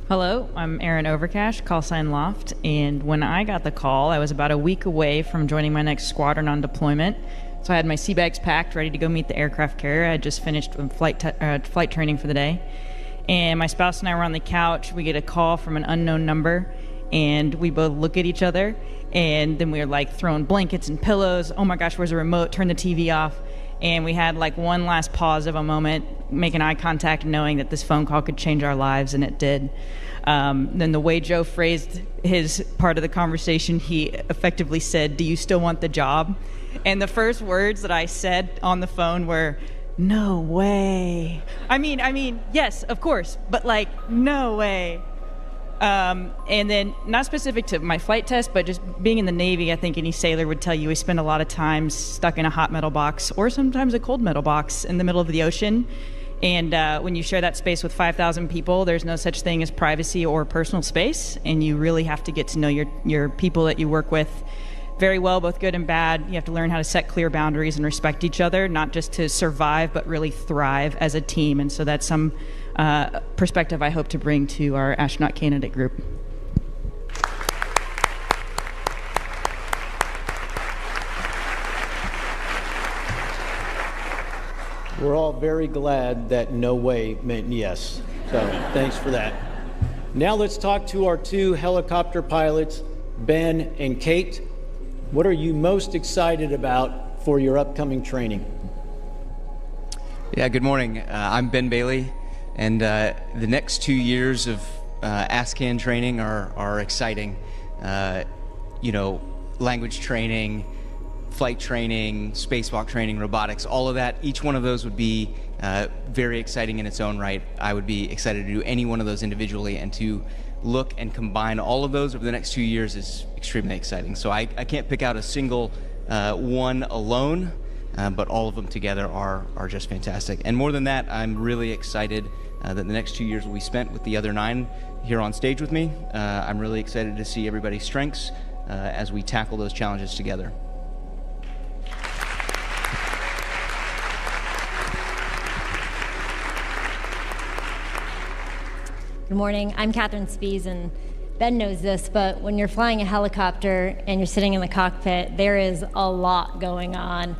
Hello, I'm Aaron Overcash, call sign Loft, and when I got the call, I was about a week away from joining my next squadron on deployment. So I had my sea bags packed, ready to go meet the aircraft carrier. I had just finished flight training for the day. And my spouse and I were on the couch. We get a call from an unknown number, and we both look at each other, and then we were like throwing blankets and pillows. Oh my gosh, where's the remote? Turn the TV off. And we had like one last pause of a moment, making eye contact, knowing that this phone call could change our lives, and it did. Then the way Joe phrased his part of the conversation, he effectively said, "Do you still want the job?" And the first words that I said on the phone were, "No way." I mean, yes, of course, but like, no way. And then, not specific to my flight test, but just being in the Navy, I think any sailor would tell you we spend a lot of time stuck in a hot metal box or sometimes a cold metal box in the middle of the ocean. And when you share that space with 5,000 people, there's no such thing as privacy or personal space, and you really have to get to know your people that you work with very well, both good and bad. You have to learn how to set clear boundaries and respect each other, not just to survive, but really thrive as a team. And so that's some perspective I hope to bring to our astronaut candidate group. We're all very glad that no way meant yes. So thanks for that. Now let's talk to our two helicopter pilots, Ben and Kate. What are you most excited about for your upcoming training? Yeah, good morning. I'm Ben Bailey, and the next 2 years of ASCAN training are exciting. Language training, flight training, spacewalk training, robotics, all of that. Each one of those would be very exciting in its own right. I would be excited to do any one of those individually, and to look and combine all of those over the next 2 years is extremely exciting. So I can't pick out a single one alone, but all of them together are just fantastic. And more than that, I'm really excited that the next 2 years will be spent with the other 9 here on stage with me. I'm really excited to see everybody's strengths as we tackle those challenges together. Good morning. I'm Catherine Spies, and Ben knows this, but when you're flying a helicopter and you're sitting in the cockpit, there is a lot going on.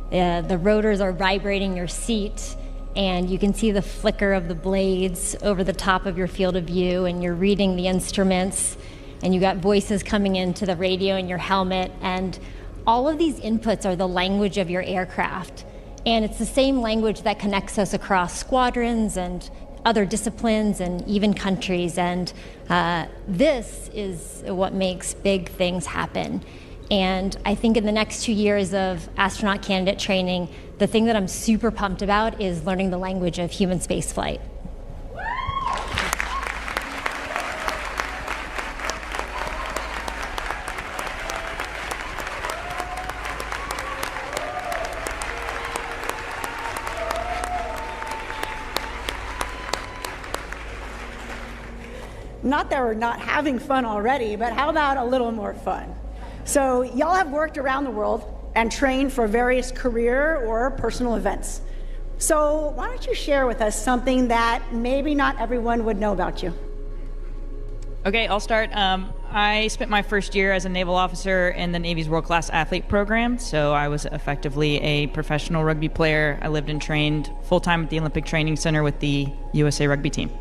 The rotors are vibrating your seat, and you can see the flicker of the blades over the top of your field of view, and you're reading the instruments, and you got voices coming into the radio in your helmet, and all of these inputs are the language of your aircraft. And it's the same language that connects us across squadrons and other disciplines and even countries, and this is what makes big things happen. And I think in the next 2 years of astronaut candidate training, the thing that I'm super pumped about is learning the language of human spaceflight. Not that we're not having fun already, but how about a little more fun? So y'all have worked around the world and train for various career or personal events. So why don't you share with us something that maybe not everyone would know about you? Okay, I'll start. I spent my first year as a naval officer in the Navy's World Class Athlete Program, so I was effectively a professional rugby player. I lived and trained full-time at the Olympic Training Center with the USA Rugby team.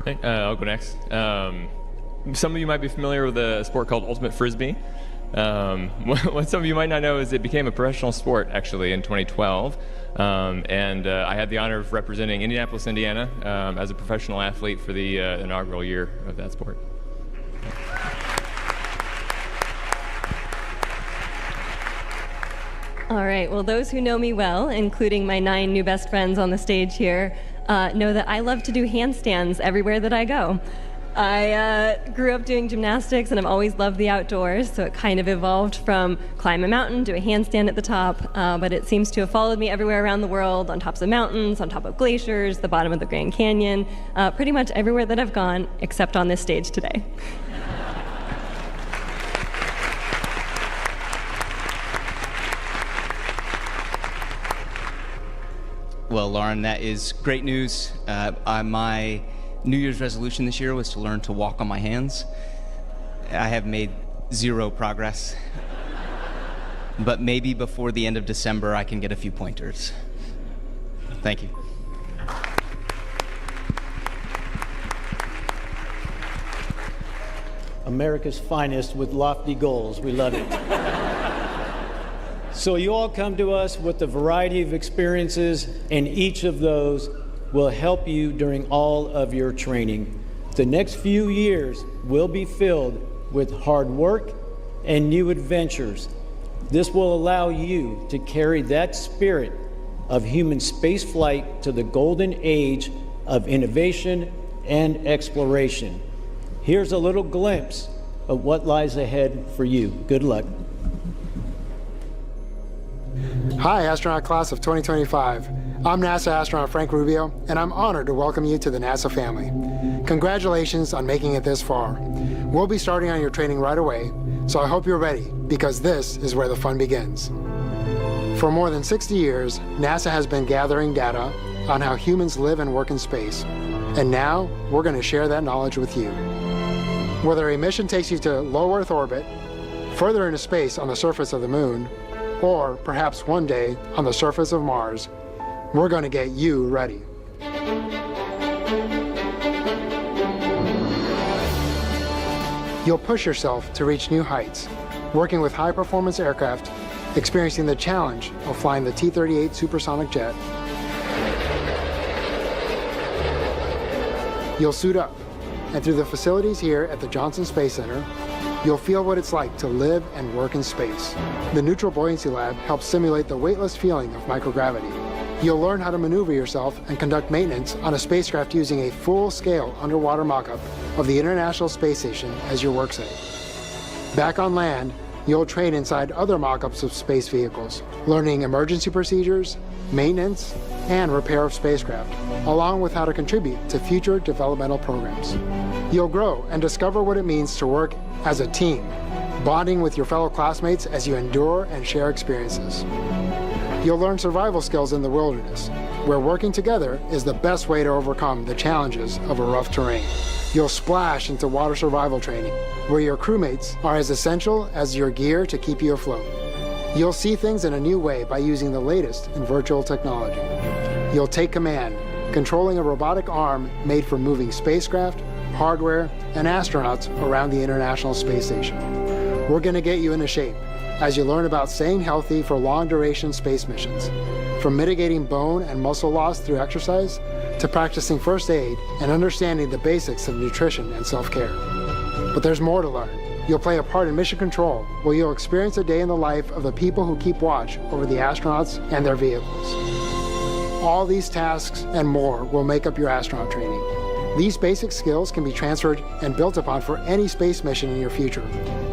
Okay, I'll go next. Some of you might be familiar with a sport called Ultimate Frisbee. What some of you might not know is it became a professional sport actually in 2012. And I had the honor of representing Indianapolis, Indiana as a professional athlete for the inaugural year of that sport. All right, well, those who know me well, including my 9 new best friends on the stage here, know that I love to do handstands everywhere that I go. I grew up doing gymnastics and I've always loved the outdoors, so it kind of evolved from climb a mountain to a handstand at the top, but it seems to have followed me everywhere around the world, on tops of mountains, on top of glaciers, the bottom of the Grand Canyon, pretty much everywhere that I've gone, except on this stage today. Well, Lauren, that is great news. My New Year's resolution this year was to learn to walk on my hands. I have made 0 progress, but maybe before the end of December I can get a few pointers. Thank you. America's finest with lofty goals. We love it. So you all come to us with a variety of experiences, and each of those will help you during all of your training. The next few years will be filled with hard work and new adventures. This will allow you to carry that spirit of human spaceflight to the golden age of innovation and exploration. Here's a little glimpse of what lies ahead for you. Good luck. Hi, astronaut class of 2025. I'm NASA astronaut Frank Rubio, and I'm honored to welcome you to the NASA family. Congratulations on making it this far. We'll be starting on your training right away, so I hope you're ready, because this is where the fun begins. For more than 60 years, NASA has been gathering data on how humans live and work in space, and now we're going to share that knowledge with you. Whether a mission takes you to low Earth orbit, further into space on the surface of the Moon, or perhaps one day on the surface of Mars, we're going to get you ready. You'll push yourself to reach new heights, working with high-performance aircraft, experiencing the challenge of flying the T-38 supersonic jet. You'll suit up, and through the facilities here at the Johnson Space Center, you'll feel what it's like to live and work in space. The Neutral Buoyancy Lab helps simulate the weightless feeling of microgravity. You'll learn how to maneuver yourself and conduct maintenance on a spacecraft using a full-scale underwater mock-up of the International Space Station as your worksite. Back on land, you'll train inside other mock-ups of space vehicles, learning emergency procedures, maintenance, and repair of spacecraft, along with how to contribute to future developmental programs. You'll grow and discover what it means to work as a team, bonding with your fellow classmates as you endure and share experiences. You'll learn survival skills in the wilderness, where working together is the best way to overcome the challenges of a rough terrain. You'll splash into water survival training, where your crewmates are as essential as your gear to keep you afloat. You'll see things in a new way by using the latest in virtual technology. You'll take command, controlling a robotic arm made for moving spacecraft, hardware, and astronauts around the International Space Station. We're going to get you into shape as you learn about staying healthy for long-duration space missions, from mitigating bone and muscle loss through exercise to practicing first aid and understanding the basics of nutrition and self-care. But there's more to learn. You'll play a part in mission control, where you'll experience a day in the life of the people who keep watch over the astronauts and their vehicles. All these tasks and more will make up your astronaut training. These basic skills can be transferred and built upon for any space mission in your future,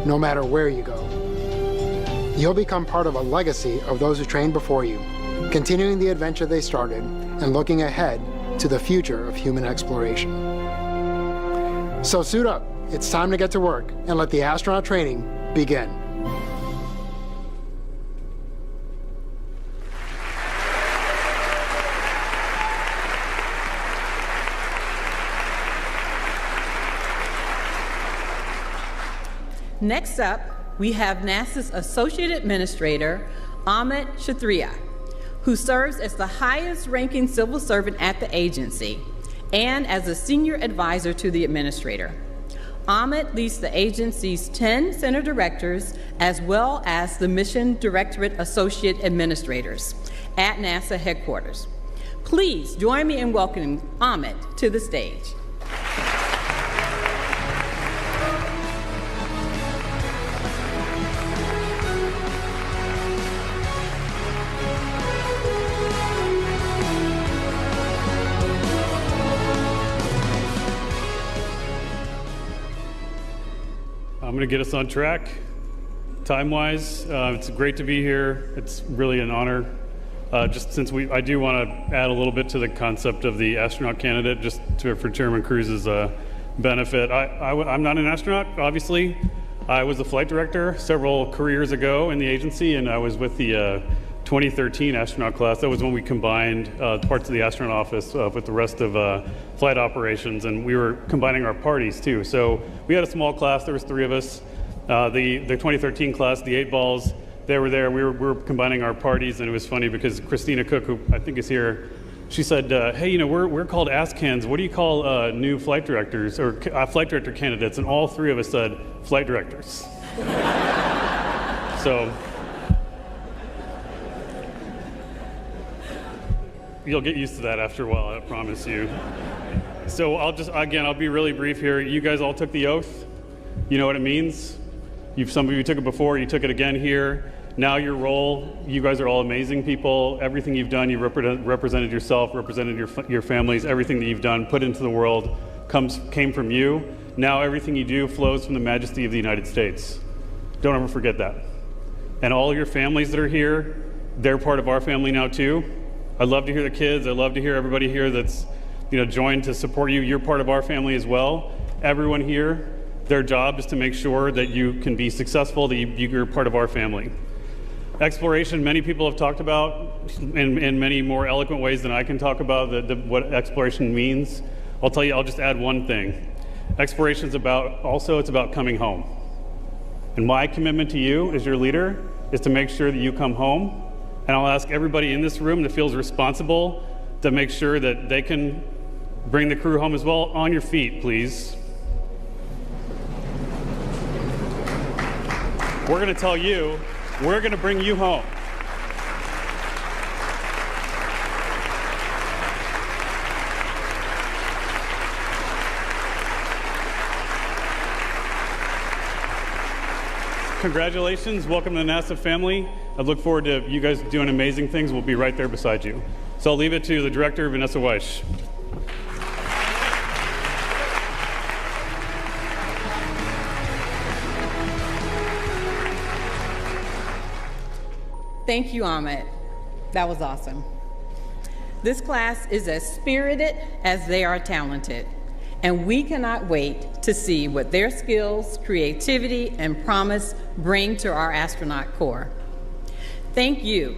no matter where you go. You'll become part of a legacy of those who trained before you, continuing the adventure they started and looking ahead to the future of human exploration. So suit up. It's time to get to work and let the astronaut training begin. Next up, we have NASA's Associate Administrator, Amit Kshatriya, who serves as the highest-ranking civil servant at the agency and as a senior advisor to the administrator. Amit leads the agency's 10 center directors as well as the Mission Directorate Associate Administrators at NASA headquarters. Please join me in welcoming Amit to the stage. I'm going to get us on track. Time-wise, it's great to be here. It's really an honor. Just since I do want to add a little bit to the concept of the astronaut candidate, for Chairman Cruz's benefit. I'm not an astronaut, obviously. I was a flight director several careers ago in the agency, and I was with the 2013 astronaut class. That was when we combined parts of the astronaut office with the rest of flight operations, and we were combining our parties too. So we had a small class. There was 3 of us. The 2013 class, the 8 balls, they were there. We were combining our parties, and it was funny because Christina Cook, who I think is here, she said, "Hey, you know, we're called ASCANs. What do you call new flight directors or flight director candidates?" And all 3 of us said, "Flight directors." So. You'll get used to that after a while, I promise you. So I'll be really brief here. You guys all took the oath. You know what it means. Some of you took it before, you took it again here. Now your role, you guys are all amazing people. Everything you've done, you've represented yourself, represented your families, everything that you've done, put into the world, came from you. Now everything you do flows from the majesty of the United States. Don't ever forget that. And all your families that are here, they're part of our family now too. I'd love to hear the kids. I'd love to hear everybody here that's joined to support you. You're part of our family as well. Everyone here, their job is to make sure that you can be successful, that you're part of our family. Exploration, many people have talked about in many more eloquent ways than I can talk about what exploration means. I'll tell you, I'll just add one thing. Exploration is it's about coming home. And my commitment to you as your leader is to make sure that you come home. And I'll ask everybody in this room that feels responsible to make sure that they can bring the crew home as well. On your feet, please. We're going to tell you, we're going to bring you home. Congratulations, welcome to the NASA family. I look forward to you guys doing amazing things. We'll be right there beside you. So I'll leave it to the director, Vanessa Weish. Thank you, Amit. That was awesome. This class is as spirited as they are talented, and we cannot wait to see what their skills, creativity, and promise bring to our astronaut corps. Thank you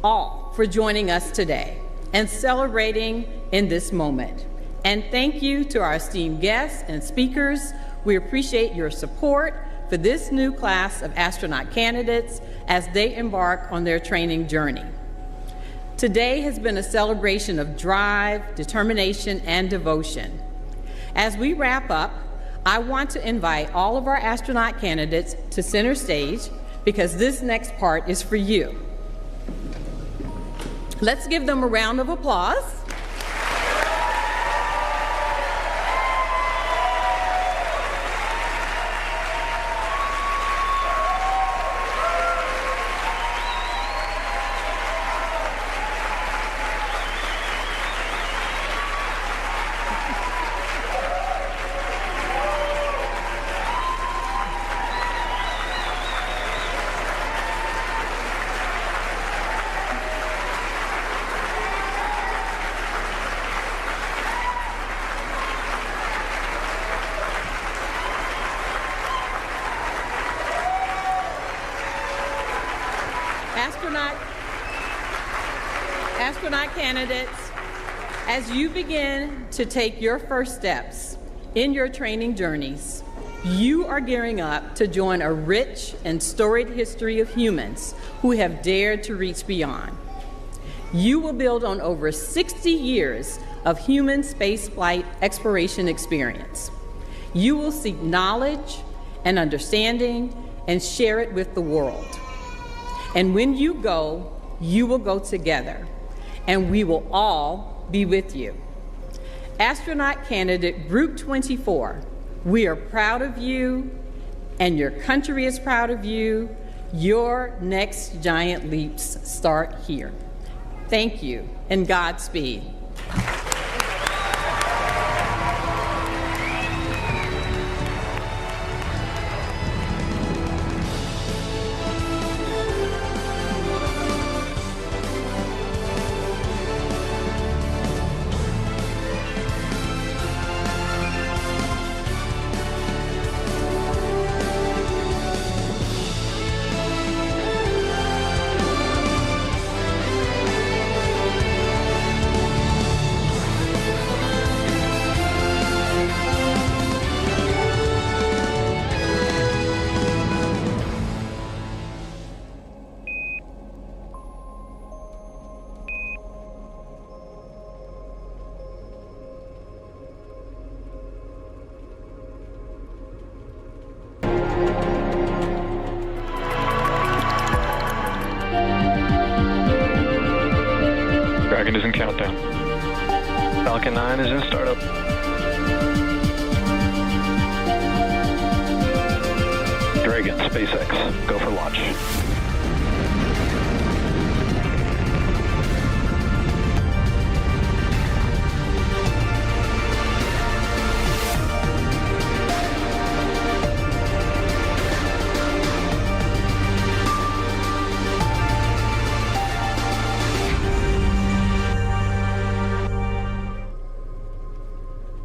all for joining us today and celebrating in this moment. And thank you to our esteemed guests and speakers. We appreciate your support for this new class of astronaut candidates as they embark on their training journey. Today has been a celebration of drive, determination, and devotion. As we wrap up, I want to invite all of our astronaut candidates to center stage because this next part is for you. Let's give them a round of applause. Astronaut candidates, as you begin to take your first steps in your training journeys, you are gearing up to join a rich and storied history of humans who have dared to reach beyond. You will build on over 60 years of human spaceflight exploration experience. You will seek knowledge and understanding and share it with the world. And when you go, you will go together, and we will all be with you. Astronaut candidate Group 24, we are proud of you, and your country is proud of you. Your next giant leaps start here. Thank you, and Godspeed. Dragon is in countdown. Falcon 9 is in startup. Dragon, SpaceX, go for launch.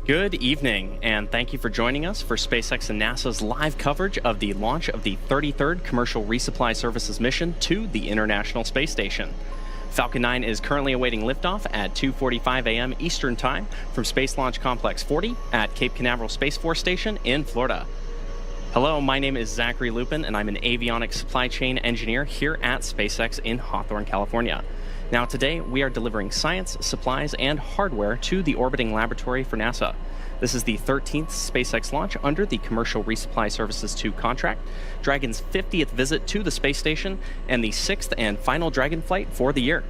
Good evening, and thank you for joining us for SpaceX and NASA's live coverage of the launch of the 33rd Commercial Resupply Services mission to the International Space Station. Falcon 9 is currently awaiting liftoff at 2:45 a.m. Eastern Time from Space Launch Complex 40 at Cape Canaveral Space Force Station in Florida. Hello, my name is Zachary Lupin, and I'm an avionics supply chain engineer here at SpaceX in Hawthorne, California. Now today, we are delivering science, supplies, and hardware to the orbiting laboratory for NASA. This is the 13th SpaceX launch under the Commercial Resupply Services 2 contract, Dragon's 50th visit to the space station, and the 6th and final Dragon flight for the year.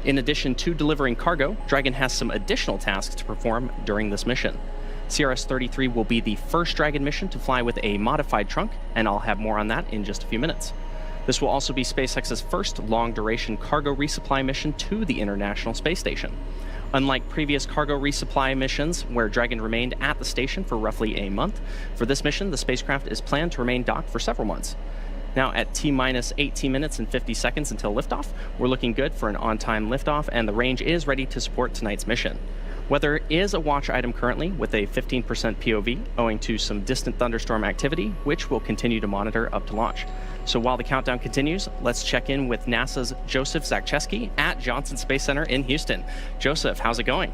In addition to delivering cargo, Dragon has some additional tasks to perform during this mission. CRS-33 will be the first Dragon mission to fly with a modified trunk, and I'll have more on that in just a few minutes. This will also be SpaceX's first long-duration cargo resupply mission to the International Space Station. Unlike previous cargo resupply missions, where Dragon remained at the station for roughly a month, for this mission, the spacecraft is planned to remain docked for several months. Now, at T-minus 18 minutes and 50 seconds until liftoff, we're looking good for an on-time liftoff, and the range is ready to support tonight's mission. Weather is a watch item currently, with a 15% POV, owing to some distant thunderstorm activity, which we'll continue to monitor up to launch. So while the countdown continues, let's check in with NASA's Joseph Zakcheski at Johnson Space Center in Houston. Joseph, how's it going?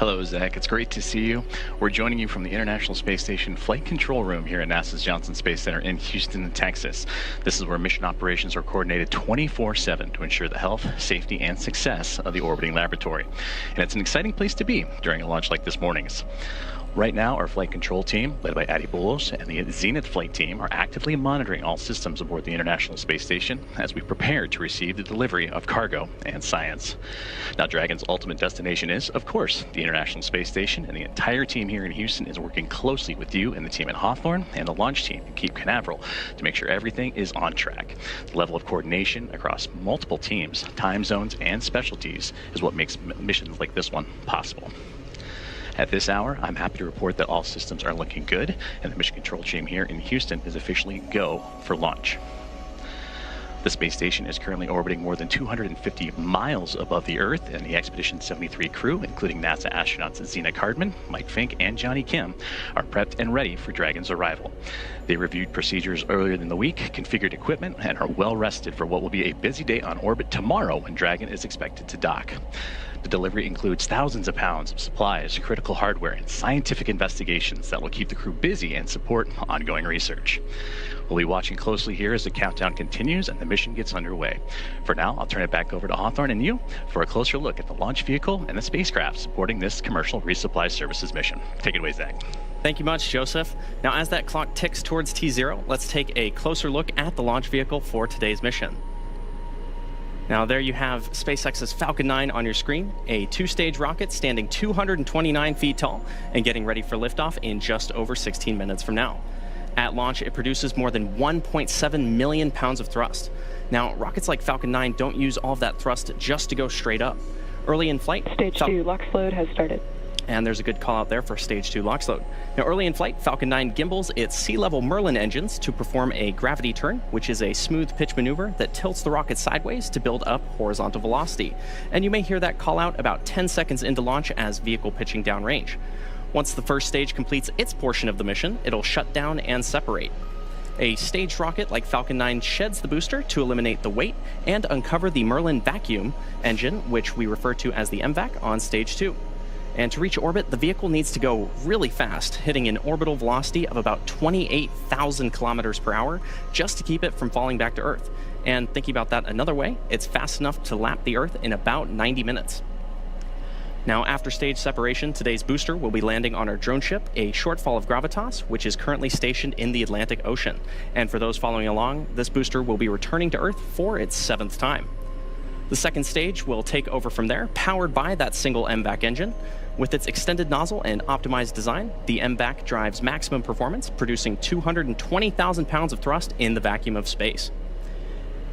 Hello, Zach. It's great to see you. We're joining you from the International Space Station Flight Control Room here at NASA's Johnson Space Center in Houston, Texas. This is where mission operations are coordinated 24/7 to ensure the health, safety, and success of the orbiting laboratory. And it's an exciting place to be during a launch like this morning's. Right now, our flight control team, led by Adi Boulos, and the Zenith flight team are actively monitoring all systems aboard the International Space Station as we prepare to receive the delivery of cargo and science. Now, Dragon's ultimate destination is, of course, the International Space Station, and the entire team here in Houston is working closely with you and the team at Hawthorne and the launch team in Cape Canaveral to make sure everything is on track. The level of coordination across multiple teams, time zones, and specialties is what makes missions like this one possible. At this hour, I'm happy to report that all systems are looking good, and the mission control team here in Houston is officially go for launch. The space station is currently orbiting more than 250 miles above the Earth, and the Expedition 73 crew, including NASA astronauts Zena Cardman, Mike Fink, and Johnny Kim, are prepped and ready for Dragon's arrival. They reviewed procedures earlier in the week, configured equipment, and are well rested for what will be a busy day on orbit tomorrow when Dragon is expected to dock. The delivery includes thousands of pounds of supplies, critical hardware, and scientific investigations that will keep the crew busy and support ongoing research. We'll be watching closely here as the countdown continues and the mission gets underway. For now, I'll turn it back over to Hawthorne and you for a closer look at the launch vehicle and the spacecraft supporting this commercial resupply services mission. Take it away, Zach. Thank you much, Joseph. Now, as that clock ticks towards T0, let's take a closer look at the launch vehicle for today's mission. Now, there you have SpaceX's Falcon 9 on your screen, a two-stage rocket standing 229 feet tall and getting ready for liftoff in just over 16 minutes from now. At launch, it produces more than 1.7 million pounds of thrust. Now, rockets like Falcon 9 don't use all of that thrust just to go straight up. Early in flight, Stage 2 LOX load has started. And there's a good call out there for Stage 2 LOX load. Now, early in flight, Falcon 9 gimbals its sea-level Merlin engines to perform a gravity turn, which is a smooth pitch maneuver that tilts the rocket sideways to build up horizontal velocity. And you may hear that call out about 10 seconds into launch as vehicle pitching downrange. Once the first stage completes its portion of the mission, it'll shut down and separate. A staged rocket like Falcon 9 sheds the booster to eliminate the weight and uncover the Merlin vacuum engine, which we refer to as the MVAC, on Stage 2. And to reach orbit, the vehicle needs to go really fast, hitting an orbital velocity of about 28,000 kilometers per hour just to keep it from falling back to Earth. And thinking about that another way, it's fast enough to lap the Earth in about 90 minutes. Now, after stage separation, today's booster will be landing on our drone ship, a Shortfall of Gravitas, which is currently stationed in the Atlantic Ocean. And for those following along, this booster will be returning to Earth for its 7th time. The second stage will take over from there, powered by that single MVAC engine. With its extended nozzle and optimized design, the MVAC drives maximum performance, producing 220,000 pounds of thrust in the vacuum of space.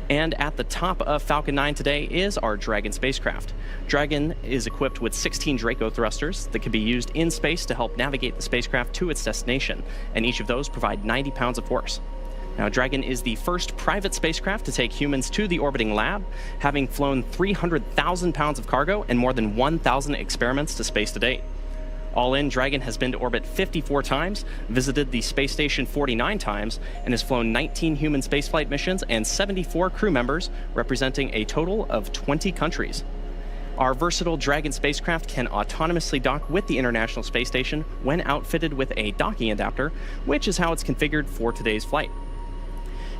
And at the top of Falcon 9 today is our Dragon spacecraft. Dragon is equipped with 16 Draco thrusters that can be used in space to help navigate the spacecraft to its destination, and each of those provide 90 pounds of force. Now, Dragon is the first private spacecraft to take humans to the orbiting lab, having flown 300,000 pounds of cargo and more than 1,000 experiments to space to date. All in, Dragon has been to orbit 54 times, visited the space station 49 times, and has flown 19 human spaceflight missions and 74 crew members, representing a total of 20 countries. Our versatile Dragon spacecraft can autonomously dock with the International Space Station when outfitted with a docking adapter, which is how it's configured for today's flight.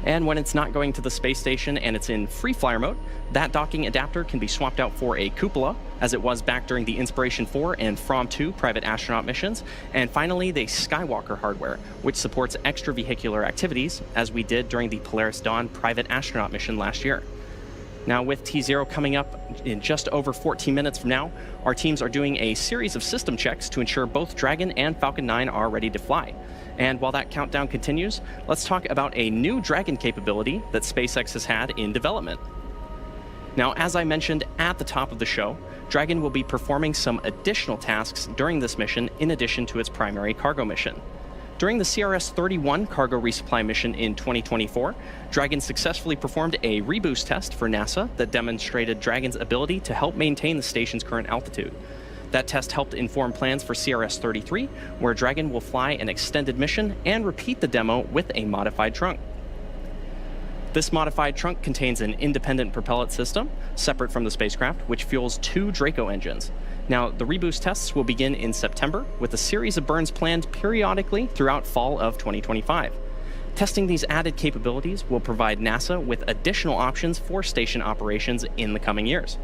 And when it's not going to the space station and it's in free flyer mode, that docking adapter can be swapped out for a cupola, as it was back during the Inspiration 4 and From 2 private astronaut missions. And finally, the Skywalker hardware, which supports extravehicular activities, as we did during the Polaris Dawn private astronaut mission last year. Now, with T0 coming up in just over 14 minutes from now, our teams are doing a series of system checks to ensure both Dragon and Falcon 9 are ready to fly. And while that countdown continues, let's talk about a new Dragon capability that SpaceX has had in development. Now, as I mentioned at the top of the show, Dragon will be performing some additional tasks during this mission in addition to its primary cargo mission. During the CRS-31 cargo resupply mission in 2024, Dragon successfully performed a reboost test for NASA that demonstrated Dragon's ability to help maintain the station's current altitude. That test helped inform plans for CRS-33, where Dragon will fly an extended mission and repeat the demo with a modified trunk. This modified trunk contains an independent propellant system, separate from the spacecraft, which fuels 2 Draco engines. Now, the reboost tests will begin in September, with a series of burns planned periodically throughout fall of 2025. Testing these added capabilities will provide NASA with additional options for station operations in the coming years.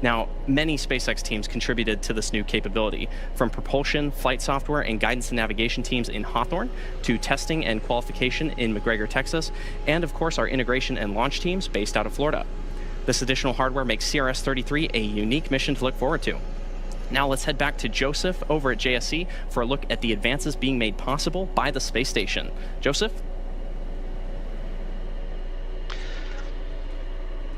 Now, many SpaceX teams contributed to this new capability, from propulsion, flight software, and guidance and navigation teams in Hawthorne, to testing and qualification in McGregor, Texas, and of course our integration and launch teams based out of Florida. This additional hardware makes CRS-33 a unique mission to look forward to. Now let's head back to Joseph over at JSC for a look at the advances being made possible by the space station. Joseph?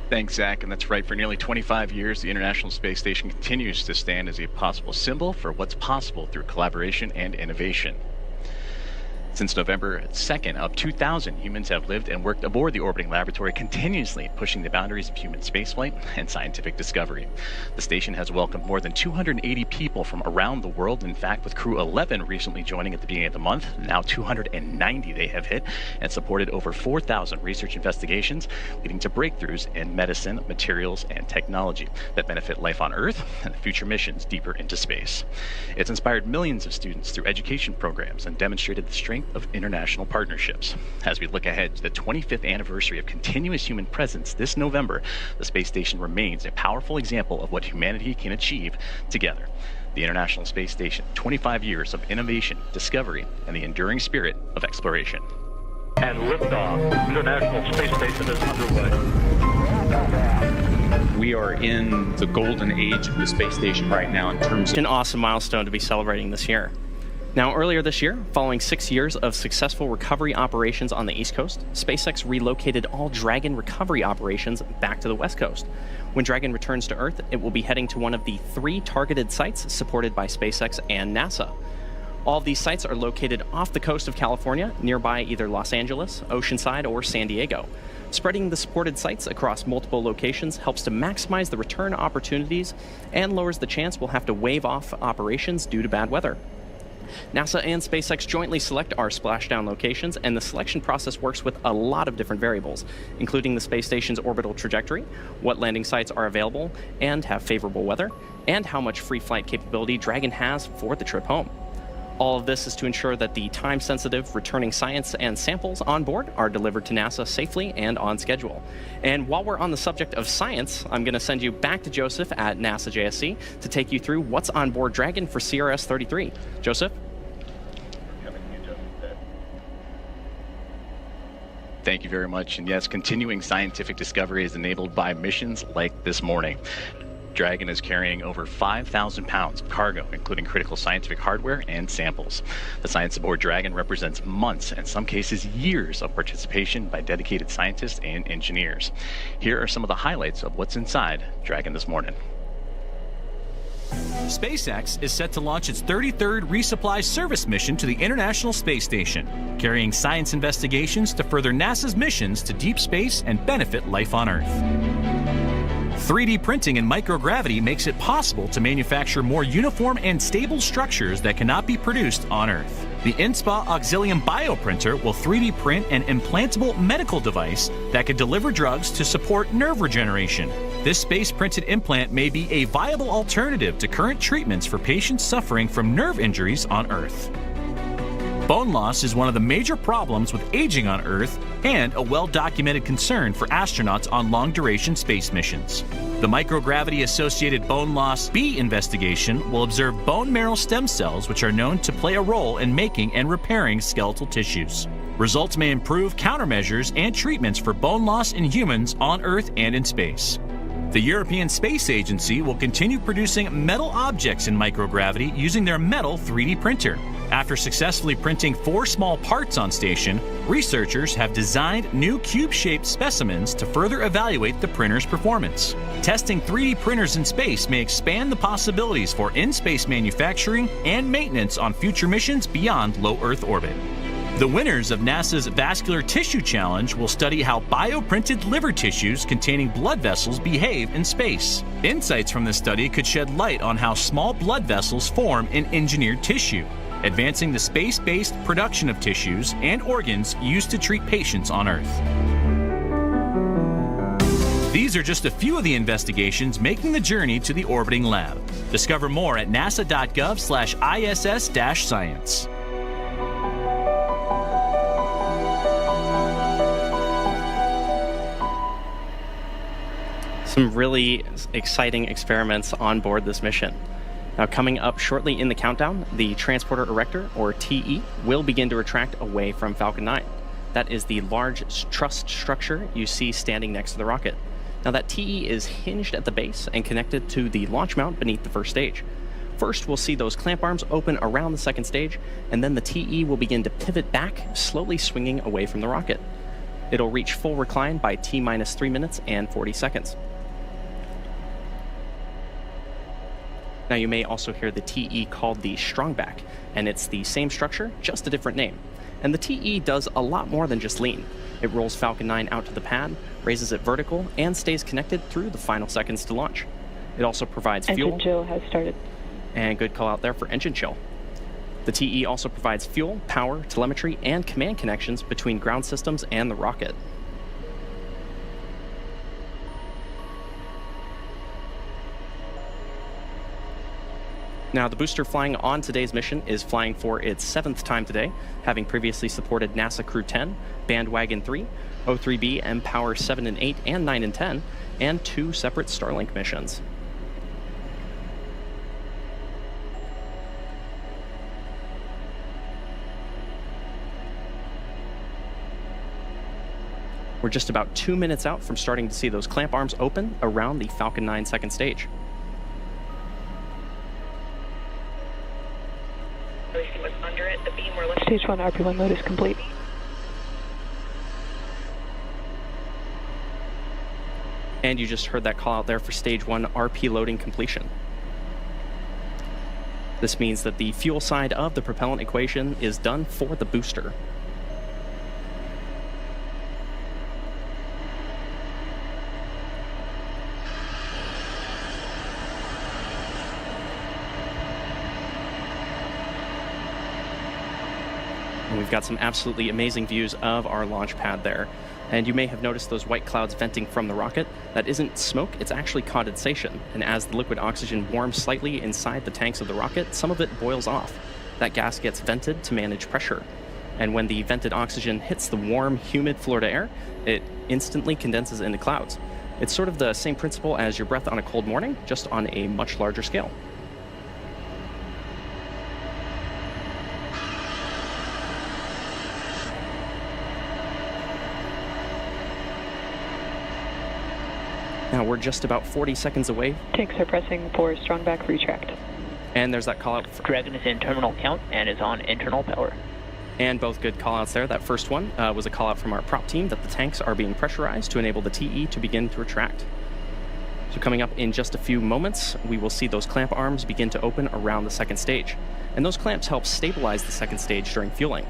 Thanks, Zach, and that's right. For nearly 25 years, the International Space Station continues to stand as a possible symbol for what's possible through collaboration and innovation. Since November 2nd, of 2,000 humans have lived and worked aboard the orbiting laboratory, continuously pushing the boundaries of human spaceflight and scientific discovery. The station has welcomed more than 280 people from around the world. In fact, with Crew 11 recently joining at the beginning of the month, now 290 they have hit, and supported over 4,000 research investigations, leading to breakthroughs in medicine, materials, and technology that benefit life on Earth and future missions deeper into space. It's inspired millions of students through education programs and demonstrated the strength of international partnerships. As we look ahead to the 25th anniversary of continuous human presence this November, the space station remains a powerful example of what humanity can achieve together. The International Space Station, 25 years of innovation, discovery, and the enduring spirit of exploration. And liftoff. International Space Station is underway. We are in the golden age of the space station right now in terms of an awesome milestone to be celebrating this year. Now, earlier this year, following 6 years of successful recovery operations on the East Coast, SpaceX relocated all Dragon recovery operations back to the West Coast. When Dragon returns to Earth, it will be heading to one of the 3 targeted sites supported by SpaceX and NASA. All of these sites are located off the coast of California, nearby either Los Angeles, Oceanside, or San Diego. Spreading the supported sites across multiple locations helps to maximize the return opportunities and lowers the chance we'll have to waive off operations due to bad weather. NASA and SpaceX jointly select our splashdown locations, and the selection process works with a lot of different variables, including the space station's orbital trajectory, what landing sites are available and have favorable weather, and how much free flight capability Dragon has for the trip home. All of this is to ensure that the time-sensitive returning science and samples on board are delivered to NASA safely and on schedule. And while we're on the subject of science, I'm going to send you back to Joseph at NASA JSC to take you through what's on board Dragon for CRS-33. Joseph? Thank you very much. And yes, continuing scientific discovery is enabled by missions like this morning. Dragon is carrying over 5,000 pounds of cargo, including critical scientific hardware and samples. The science aboard Dragon represents months, and in some cases years, of participation by dedicated scientists and engineers. Here are some of the highlights of what's inside Dragon this morning. SpaceX is set to launch its 33rd resupply service mission to the International Space Station, carrying science investigations to further NASA's missions to deep space and benefit life on Earth. 3D printing and microgravity makes it possible to manufacture more uniform and stable structures that cannot be produced on Earth. The InSpa Auxilium bioprinter will 3D print an implantable medical device that could deliver drugs to support nerve regeneration. This space-printed implant may be a viable alternative to current treatments for patients suffering from nerve injuries on Earth. Bone loss is one of the major problems with aging on Earth and a well-documented concern for astronauts on long-duration space missions. The microgravity-associated bone loss B investigation will observe bone marrow stem cells, which are known to play a role in making and repairing skeletal tissues. Results may improve countermeasures and treatments for bone loss in humans on Earth and in space. The European Space Agency will continue producing metal objects in microgravity using their metal 3D printer. After successfully printing 4 small parts on station, researchers have designed new cube-shaped specimens to further evaluate the printer's performance. Testing 3D printers in space may expand the possibilities for in-space manufacturing and maintenance on future missions beyond low Earth orbit. The winners of NASA's Vascular Tissue Challenge will study how bioprinted liver tissues containing blood vessels behave in space. Insights from this study could shed light on how small blood vessels form in engineered tissue, advancing the space-based production of tissues and organs used to treat patients on Earth. These are just a few of the investigations making the journey to the orbiting lab. Discover more at nasa.gov/ISS-science. Some really exciting experiments on board this mission. Now, coming up shortly in the countdown, the Transporter Erector, or TE, will begin to retract away from Falcon 9. That is the large truss structure you see standing next to the rocket. Now, that TE is hinged at the base and connected to the launch mount beneath the first stage. First, we'll see those clamp arms open around the second stage, and then the TE will begin to pivot back, slowly swinging away from the rocket. It'll reach full recline by T-minus 3 minutes and 40 seconds. Now, you may also hear the TE called the Strongback, and it's the same structure, just a different name. And the TE does a lot more than just lean. It rolls Falcon 9 out to the pad, raises it vertical, and stays connected through the final seconds to launch. It also provides fuel. Engine chill has started. And good call out there for engine chill. The TE also provides fuel, power, telemetry, and command connections between ground systems and the rocket. Now, the booster flying on today's mission is flying for its 7th time today, having previously supported NASA Crew 10, Bandwagon 3, O3B, M-Power 7 and 8, and 9 and 10, and 2 separate Starlink missions. We're just about 2 minutes out from starting to see those clamp arms open around the Falcon 9 second stage. Stage 1 RP1 mode is complete. And you just heard that call out there for Stage 1 RP loading completion. This means that the fuel side of the propellant equation is done for the booster. And we've got some absolutely amazing views of our launch pad there. And you may have noticed those white clouds venting from the rocket. That isn't smoke, it's actually condensation. And as the liquid oxygen warms slightly inside the tanks of the rocket, some of it boils off. That gas gets vented to manage pressure. And when the vented oxygen hits the warm, humid Florida air, it instantly condenses into clouds. It's sort of the same principle as your breath on a cold morning, just on a much larger scale. Now we're just about 40 seconds away. Tanks are pressing for strong back retract. And there's that call out. Dragon is in terminal count and is on internal power. And both good call outs there. That first one was a call out from our prop team that the tanks are being pressurized to enable the TE to begin to retract. So coming up in just a few moments, we will see those clamp arms begin to open around the second stage. And those clamps help stabilize the second stage during fueling.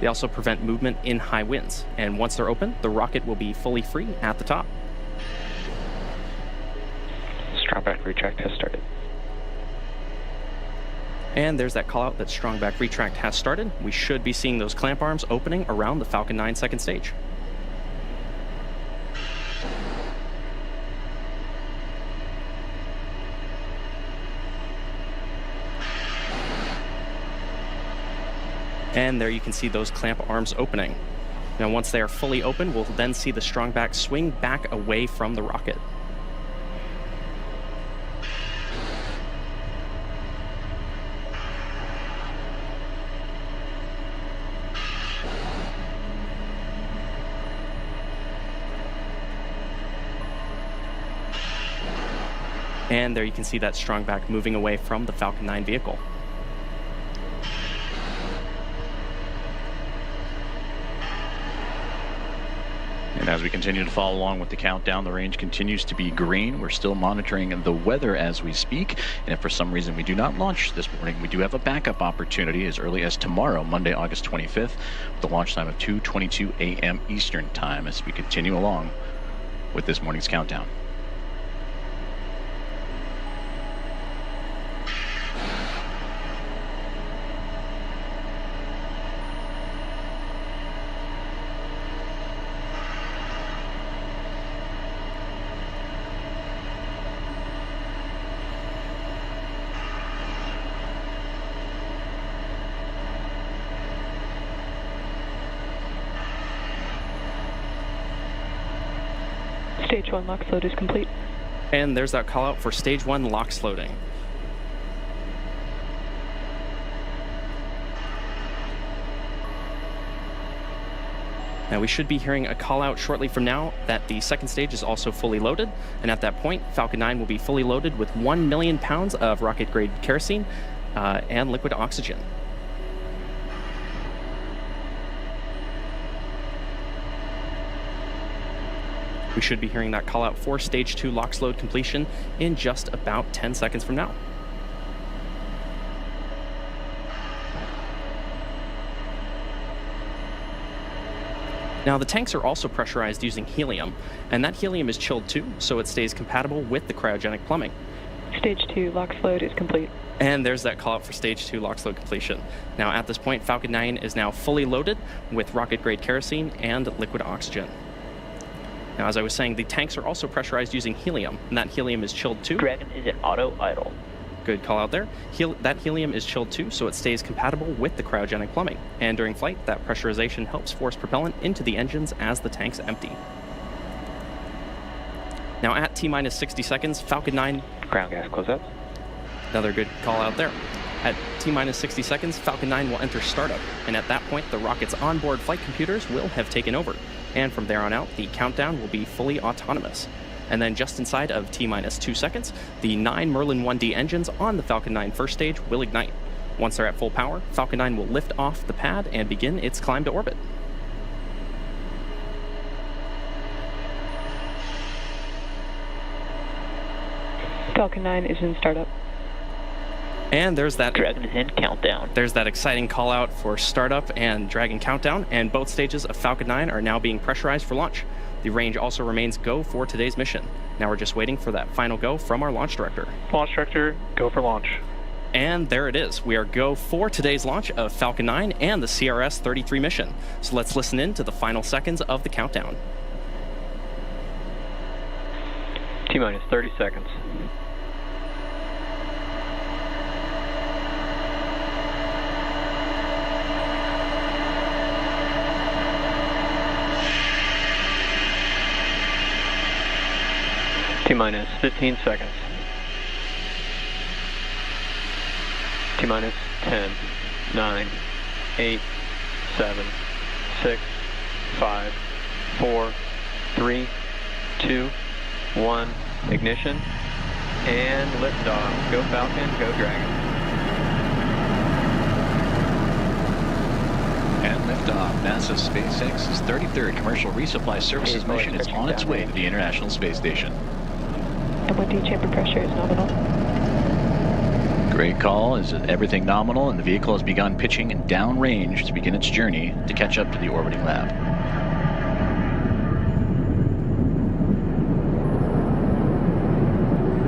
They also prevent movement in high winds. And once they're open, the rocket will be fully free at the top. Strong back retract has started. And there's that call out that strong back retract has started. We should be seeing those clamp arms opening around the Falcon 9 second stage. And there you can see those clamp arms opening. Now once they are fully open, we'll then see the strong back swing back away from the rocket. And there you can see that strong back moving away from the Falcon 9 vehicle. And as we continue to follow along with the countdown, the range continues to be green. We're still monitoring the weather as we speak. And if for some reason we do not launch this morning, we do have a backup opportunity as early as tomorrow, Monday, August 25th, with the launch time of 2:22 a.m. Eastern Time as we continue along with this morning's countdown. Stage 1 LOX load is complete. And there's that call out for Stage 1 LOX loading. Now we should be hearing a call out shortly from now that the second stage is also fully loaded. And at that point, Falcon 9 will be fully loaded with 1 million pounds of rocket grade kerosene and liquid oxygen. We should be hearing that call out for Stage 2 LOX load completion in just about 10 seconds from now. Now, the tanks are also pressurized using helium, and that helium is chilled too, so it stays compatible with the cryogenic plumbing. Stage 2 LOX load is complete. And there's that call out for Stage 2 LOX load completion. Now, at this point, Falcon 9 is now fully loaded with rocket-grade kerosene and liquid oxygen. Now, as I was saying, the tanks are also pressurized using helium, and that helium is chilled too. Dragon is in auto idle. Good call out there. That helium is chilled too, so it stays compatible with the cryogenic plumbing. And during flight, that pressurization helps force propellant into the engines as the tanks empty. Now, at T-minus 60 seconds, Falcon 9... Ground gas closeout. Another good call out there. At T-minus 60 seconds, Falcon 9 will enter startup, and at that point, the rocket's onboard flight computers will have taken over. And from there on out, the countdown will be fully autonomous. And then just inside of T-minus 2 seconds, the 9 Merlin 1D engines on the Falcon 9 first stage will ignite. Once they're at full power, Falcon 9 will lift off the pad and begin its climb to orbit. Falcon 9 is in startup. And there's that Dragon is in countdown. There's that exciting call out for startup and Dragon countdown, and both stages of Falcon 9 are now being pressurized for launch. The range also remains go for today's mission. Now we're just waiting for that final go from our launch director. Launch director, go for launch. And there it is. We are go for today's launch of Falcon 9 and the CRS-33 mission. So let's listen in to the final seconds of the countdown. T-minus 30 seconds. T-minus 15 seconds. T-minus 10, 9, 8, 7, 6, 5, 4, 3, 2, 1, ignition, and liftoff. Go Falcon, go Dragon. And liftoff. NASA's SpaceX's 33rd Commercial Resupply Services mission is on its way to the International Space Station. MOD chamber pressure is nominal. Great call. Is everything nominal, and the vehicle has begun pitching in downrange to begin its journey to catch up to the orbiting lab.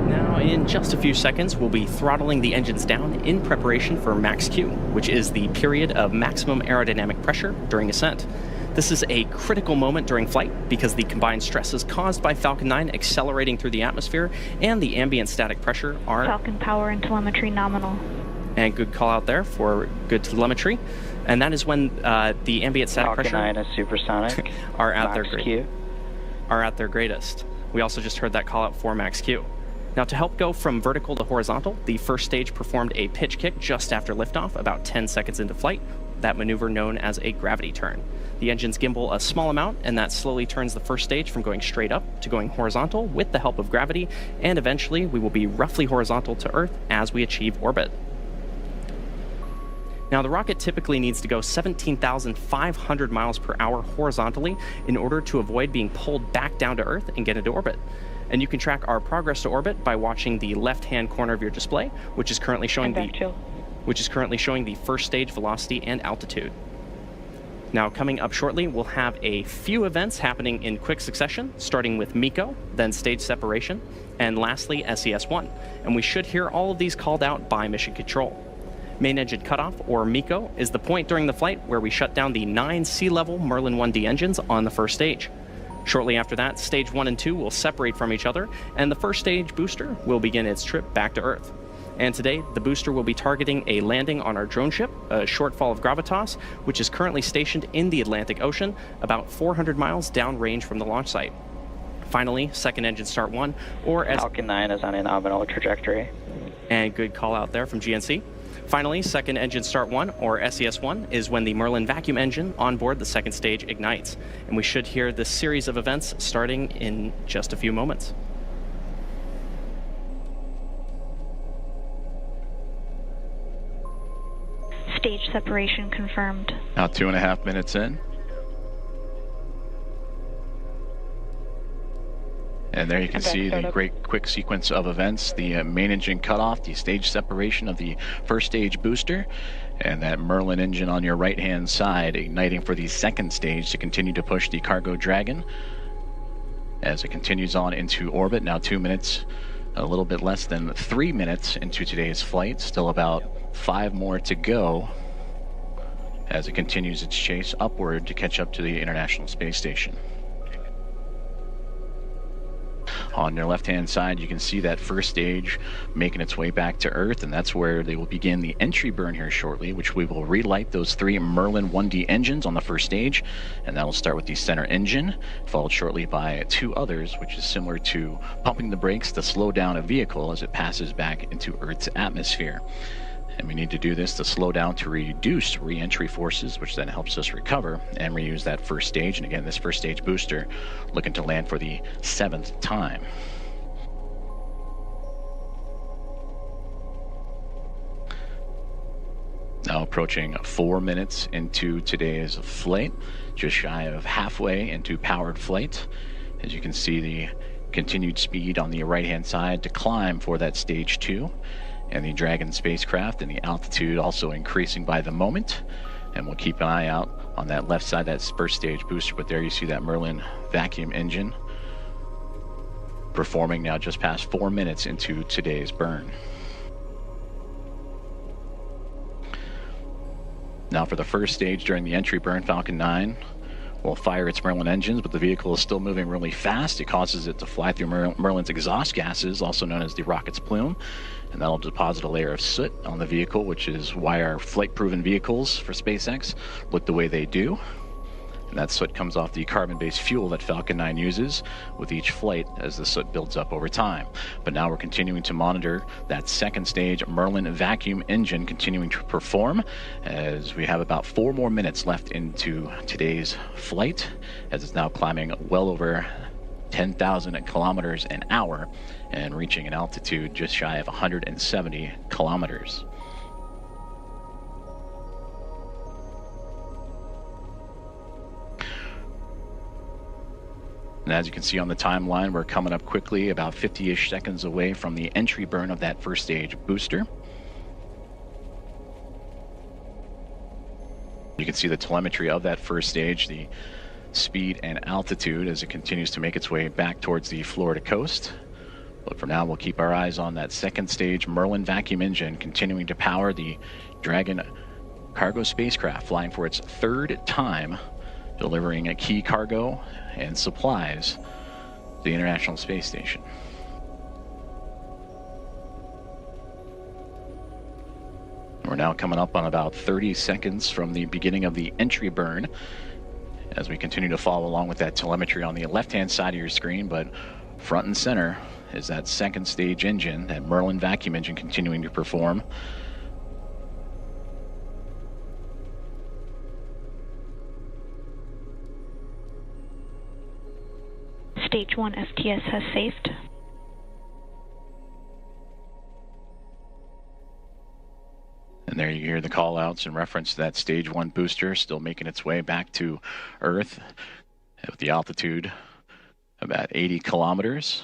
Now, in just a few seconds, we'll be throttling the engines down in preparation for max Q, which is the period of maximum aerodynamic pressure during ascent. This is a critical moment during flight because the combined stresses caused by Falcon 9 accelerating through the atmosphere and the ambient static pressure are... Falcon power and telemetry nominal. And good call out there for good telemetry. And that is when the ambient static pressure... Falcon 9 is supersonic. are at their Q. greatest. We also just heard that call out for max Q. Now, to help go from vertical to horizontal, the first stage performed a pitch kick just after liftoff, about 10 seconds into flight, that maneuver known as a gravity turn. The engines gimbal a small amount, and that slowly turns the first stage from going straight up to going horizontal with the help of gravity, and eventually we will be roughly horizontal to Earth as we achieve orbit. Now, the rocket typically needs to go 17,500 miles per hour horizontally in order to avoid being pulled back down to Earth and get into orbit. And you can track our progress to orbit by watching the left-hand corner of your display, which is currently showing the first stage velocity and altitude. Now, coming up shortly, we'll have a few events happening in quick succession, starting with MECO, then stage separation, and lastly, SES-1. And we should hear all of these called out by Mission Control. Main engine cutoff, or MECO, is the point during the flight where we shut down the 9 sea-level Merlin 1D engines on the first stage. Shortly after that, stage 1 and 2 will separate from each other, and the first stage booster will begin its trip back to Earth. And today, the booster will be targeting a landing on our drone ship, a Shortfall of Gravitas, which is currently stationed in the Atlantic Ocean, about 400 miles downrange from the launch site. Finally, second engine start 1, or Falcon 9 is on a nominal trajectory. And good call out there from GNC. Finally, second engine start 1, or SES-1, is when the Merlin vacuum engine on board the second stage ignites. And we should hear this series of events starting in just a few moments. Stage separation confirmed. Now 2.5 minutes in. And there you can see the great quick sequence of events, the main engine cutoff, the stage separation of the first stage booster, And that Merlin engine on your right-hand side igniting for the second stage to continue to push the Cargo Dragon as it continues on into orbit. Now 2 minutes, a little bit less than 3 minutes into today's flight. Still about 5 more to go as it continues its chase upward to catch up to the International Space Station. On your left-hand side, you can see that first stage making its way back to Earth, and that's where they will begin the entry burn here shortly, which we will relight those 3 Merlin 1D engines on the first stage, and that'll start with the center engine, followed shortly by 2 others, which is similar to pumping the brakes to slow down a vehicle as it passes back into Earth's atmosphere. And we need to do this to slow down to reduce re-entry forces, which then helps us recover and reuse that first stage. And again, this first stage booster looking to land for the 7th time. Now approaching 4 minutes into today's flight, just shy of halfway into powered flight. As you can see, the continued speed on the right-hand side to climb for that stage 2. And the Dragon spacecraft and the altitude also increasing by the moment. And we'll keep an eye out on that left side, that first stage booster. But there you see that Merlin vacuum engine performing now just past 4 minutes into today's burn. Now for the first stage during the entry burn, Falcon 9 will fire its Merlin engines, but the vehicle is still moving really fast. It causes it to fly through Merlin's exhaust gases, also known as the rocket's plume, and that'll deposit a layer of soot on the vehicle, which is why our flight-proven vehicles for SpaceX look the way they do. And that soot comes off the carbon-based fuel that Falcon 9 uses with each flight as the soot builds up over time. But now we're continuing to monitor that second stage Merlin vacuum engine continuing to perform as we have about 4 more minutes left into today's flight, as it's now climbing well over 10,000 kilometers an hour and reaching an altitude just shy of 170 kilometers. And as you can see on the timeline, we're coming up quickly, about 50-ish seconds away from the entry burn of that first stage booster. You can see the telemetry of that first stage, the speed and altitude as it continues to make its way back towards the Florida coast. But for now, we'll keep our eyes on that second stage Merlin vacuum engine continuing to power the Dragon cargo spacecraft, flying for its 3rd time, delivering a key cargo and supplies to the International Space Station. We're now coming up on about 30 seconds from the beginning of the entry burn as we continue to follow along with that telemetry on the left-hand side of your screen, but front and center is that second stage engine, that Merlin vacuum engine continuing to perform. Stage 1 STS has saved. And there you hear the call outs in reference to that stage 1 booster still making its way back to Earth with the altitude about 80 kilometers.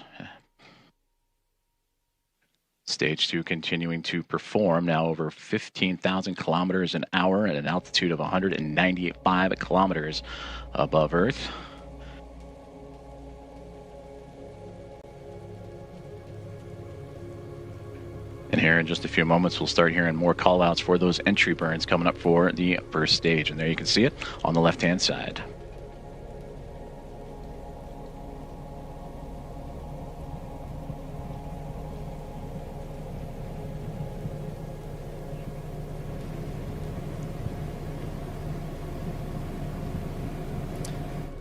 Stage 2 continuing to perform, now over 15,000 kilometers an hour at an altitude of 195 kilometers above Earth. And here in just a few moments, we'll start hearing more call-outs for those entry burns coming up for the first stage. And there you can see it on the left-hand side.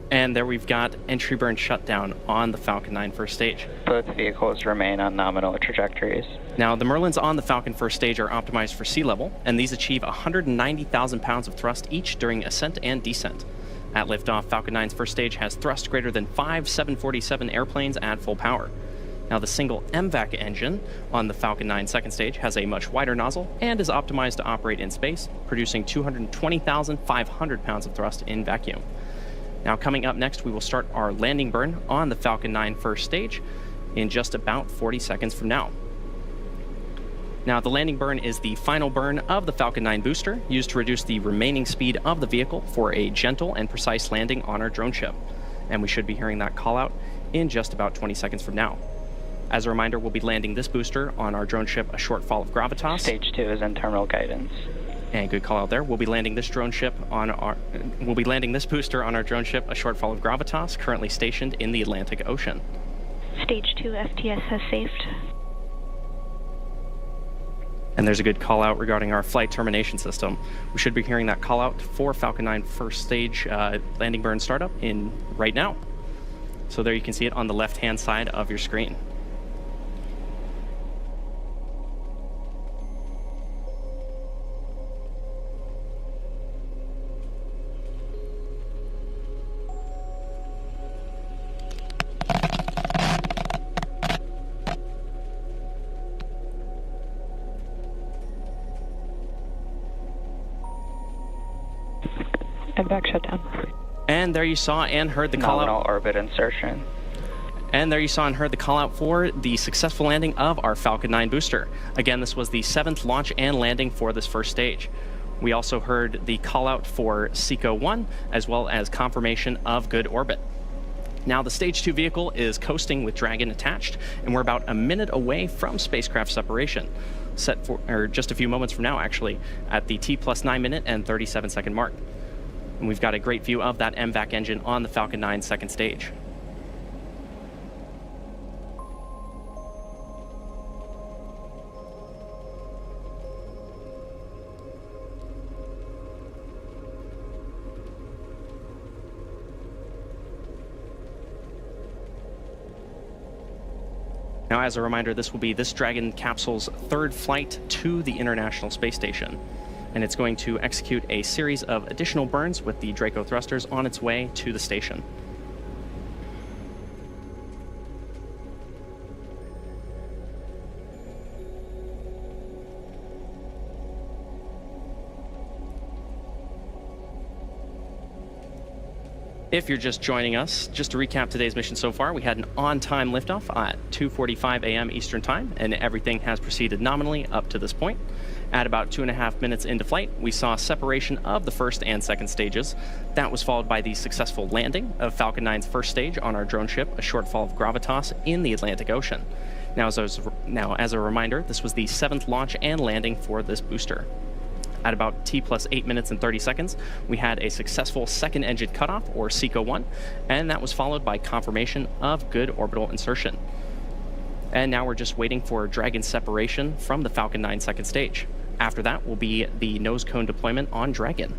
And there we've got entry burn shutdown on the Falcon 9 first stage. Both vehicles remain on nominal trajectories. Now, the Merlins on the Falcon first stage are optimized for sea level, and these achieve 190,000 pounds of thrust each during ascent and descent. At liftoff, Falcon 9's first stage has thrust greater than 5 747 airplanes at full power. Now, the single MVAC engine on the Falcon 9 second stage has a much wider nozzle and is optimized to operate in space, producing 220,500 pounds of thrust in vacuum. Now, coming up next, we will start our landing burn on the Falcon 9 first stage in just about 40 seconds from now. Now, the landing burn is the final burn of the Falcon 9 booster, used to reduce the remaining speed of the vehicle for a gentle and precise landing on our drone ship. And we should be hearing that call out in just about 20 seconds from now. As a reminder, we'll be landing this booster on our drone ship, a short fall of gravitas. Stage 2 is in terminal guidance. And good call out there. We'll be landing this booster on our drone ship, a short fall of gravitas, currently stationed in the Atlantic Ocean. Stage 2 FTS has safed. And there's a good call out regarding our flight termination system. We should be hearing that call out for Falcon 9 first stage landing burn startup in right now. So there you can see it on the left-hand side of your screen. And back shutdown. And there you saw and heard the call out. Nominal orbit insertion. And there you saw and heard the call out for the successful landing of our Falcon 9 booster. Again, this was the 7th launch and landing for this first stage. We also heard the call out for SECO 1, as well as confirmation of good orbit. Now, the Stage 2 vehicle is coasting with Dragon attached, and we're about a minute away from spacecraft separation, set for, or just a few moments from now, actually, at the T+9 minute and 37 second mark. And we've got a great view of that MVAC engine on the Falcon 9 second stage. Now, as a reminder, this will be this Dragon capsule's 3rd flight to the International Space Station. And it's going to execute a series of additional burns with the Draco thrusters on its way to the station. If you're just joining us, just to recap today's mission so far, we had an on-time liftoff at 2:45 a.m. Eastern Time, and everything has proceeded nominally up to this point. At about 2.5 minutes into flight, we saw separation of the first and second stages. That was followed by the successful landing of Falcon 9's first stage on our drone ship, a short fall of gravitas in the Atlantic Ocean. Now, as a reminder, this was the 7th launch and landing for this booster. At about T+8 minutes and 30 seconds, we had a successful second engine cutoff, or SECO 1, and that was followed by confirmation of good orbital insertion. And now we're just waiting for Dragon separation from the Falcon 9 second stage. After that will be the nose cone deployment on Dragon.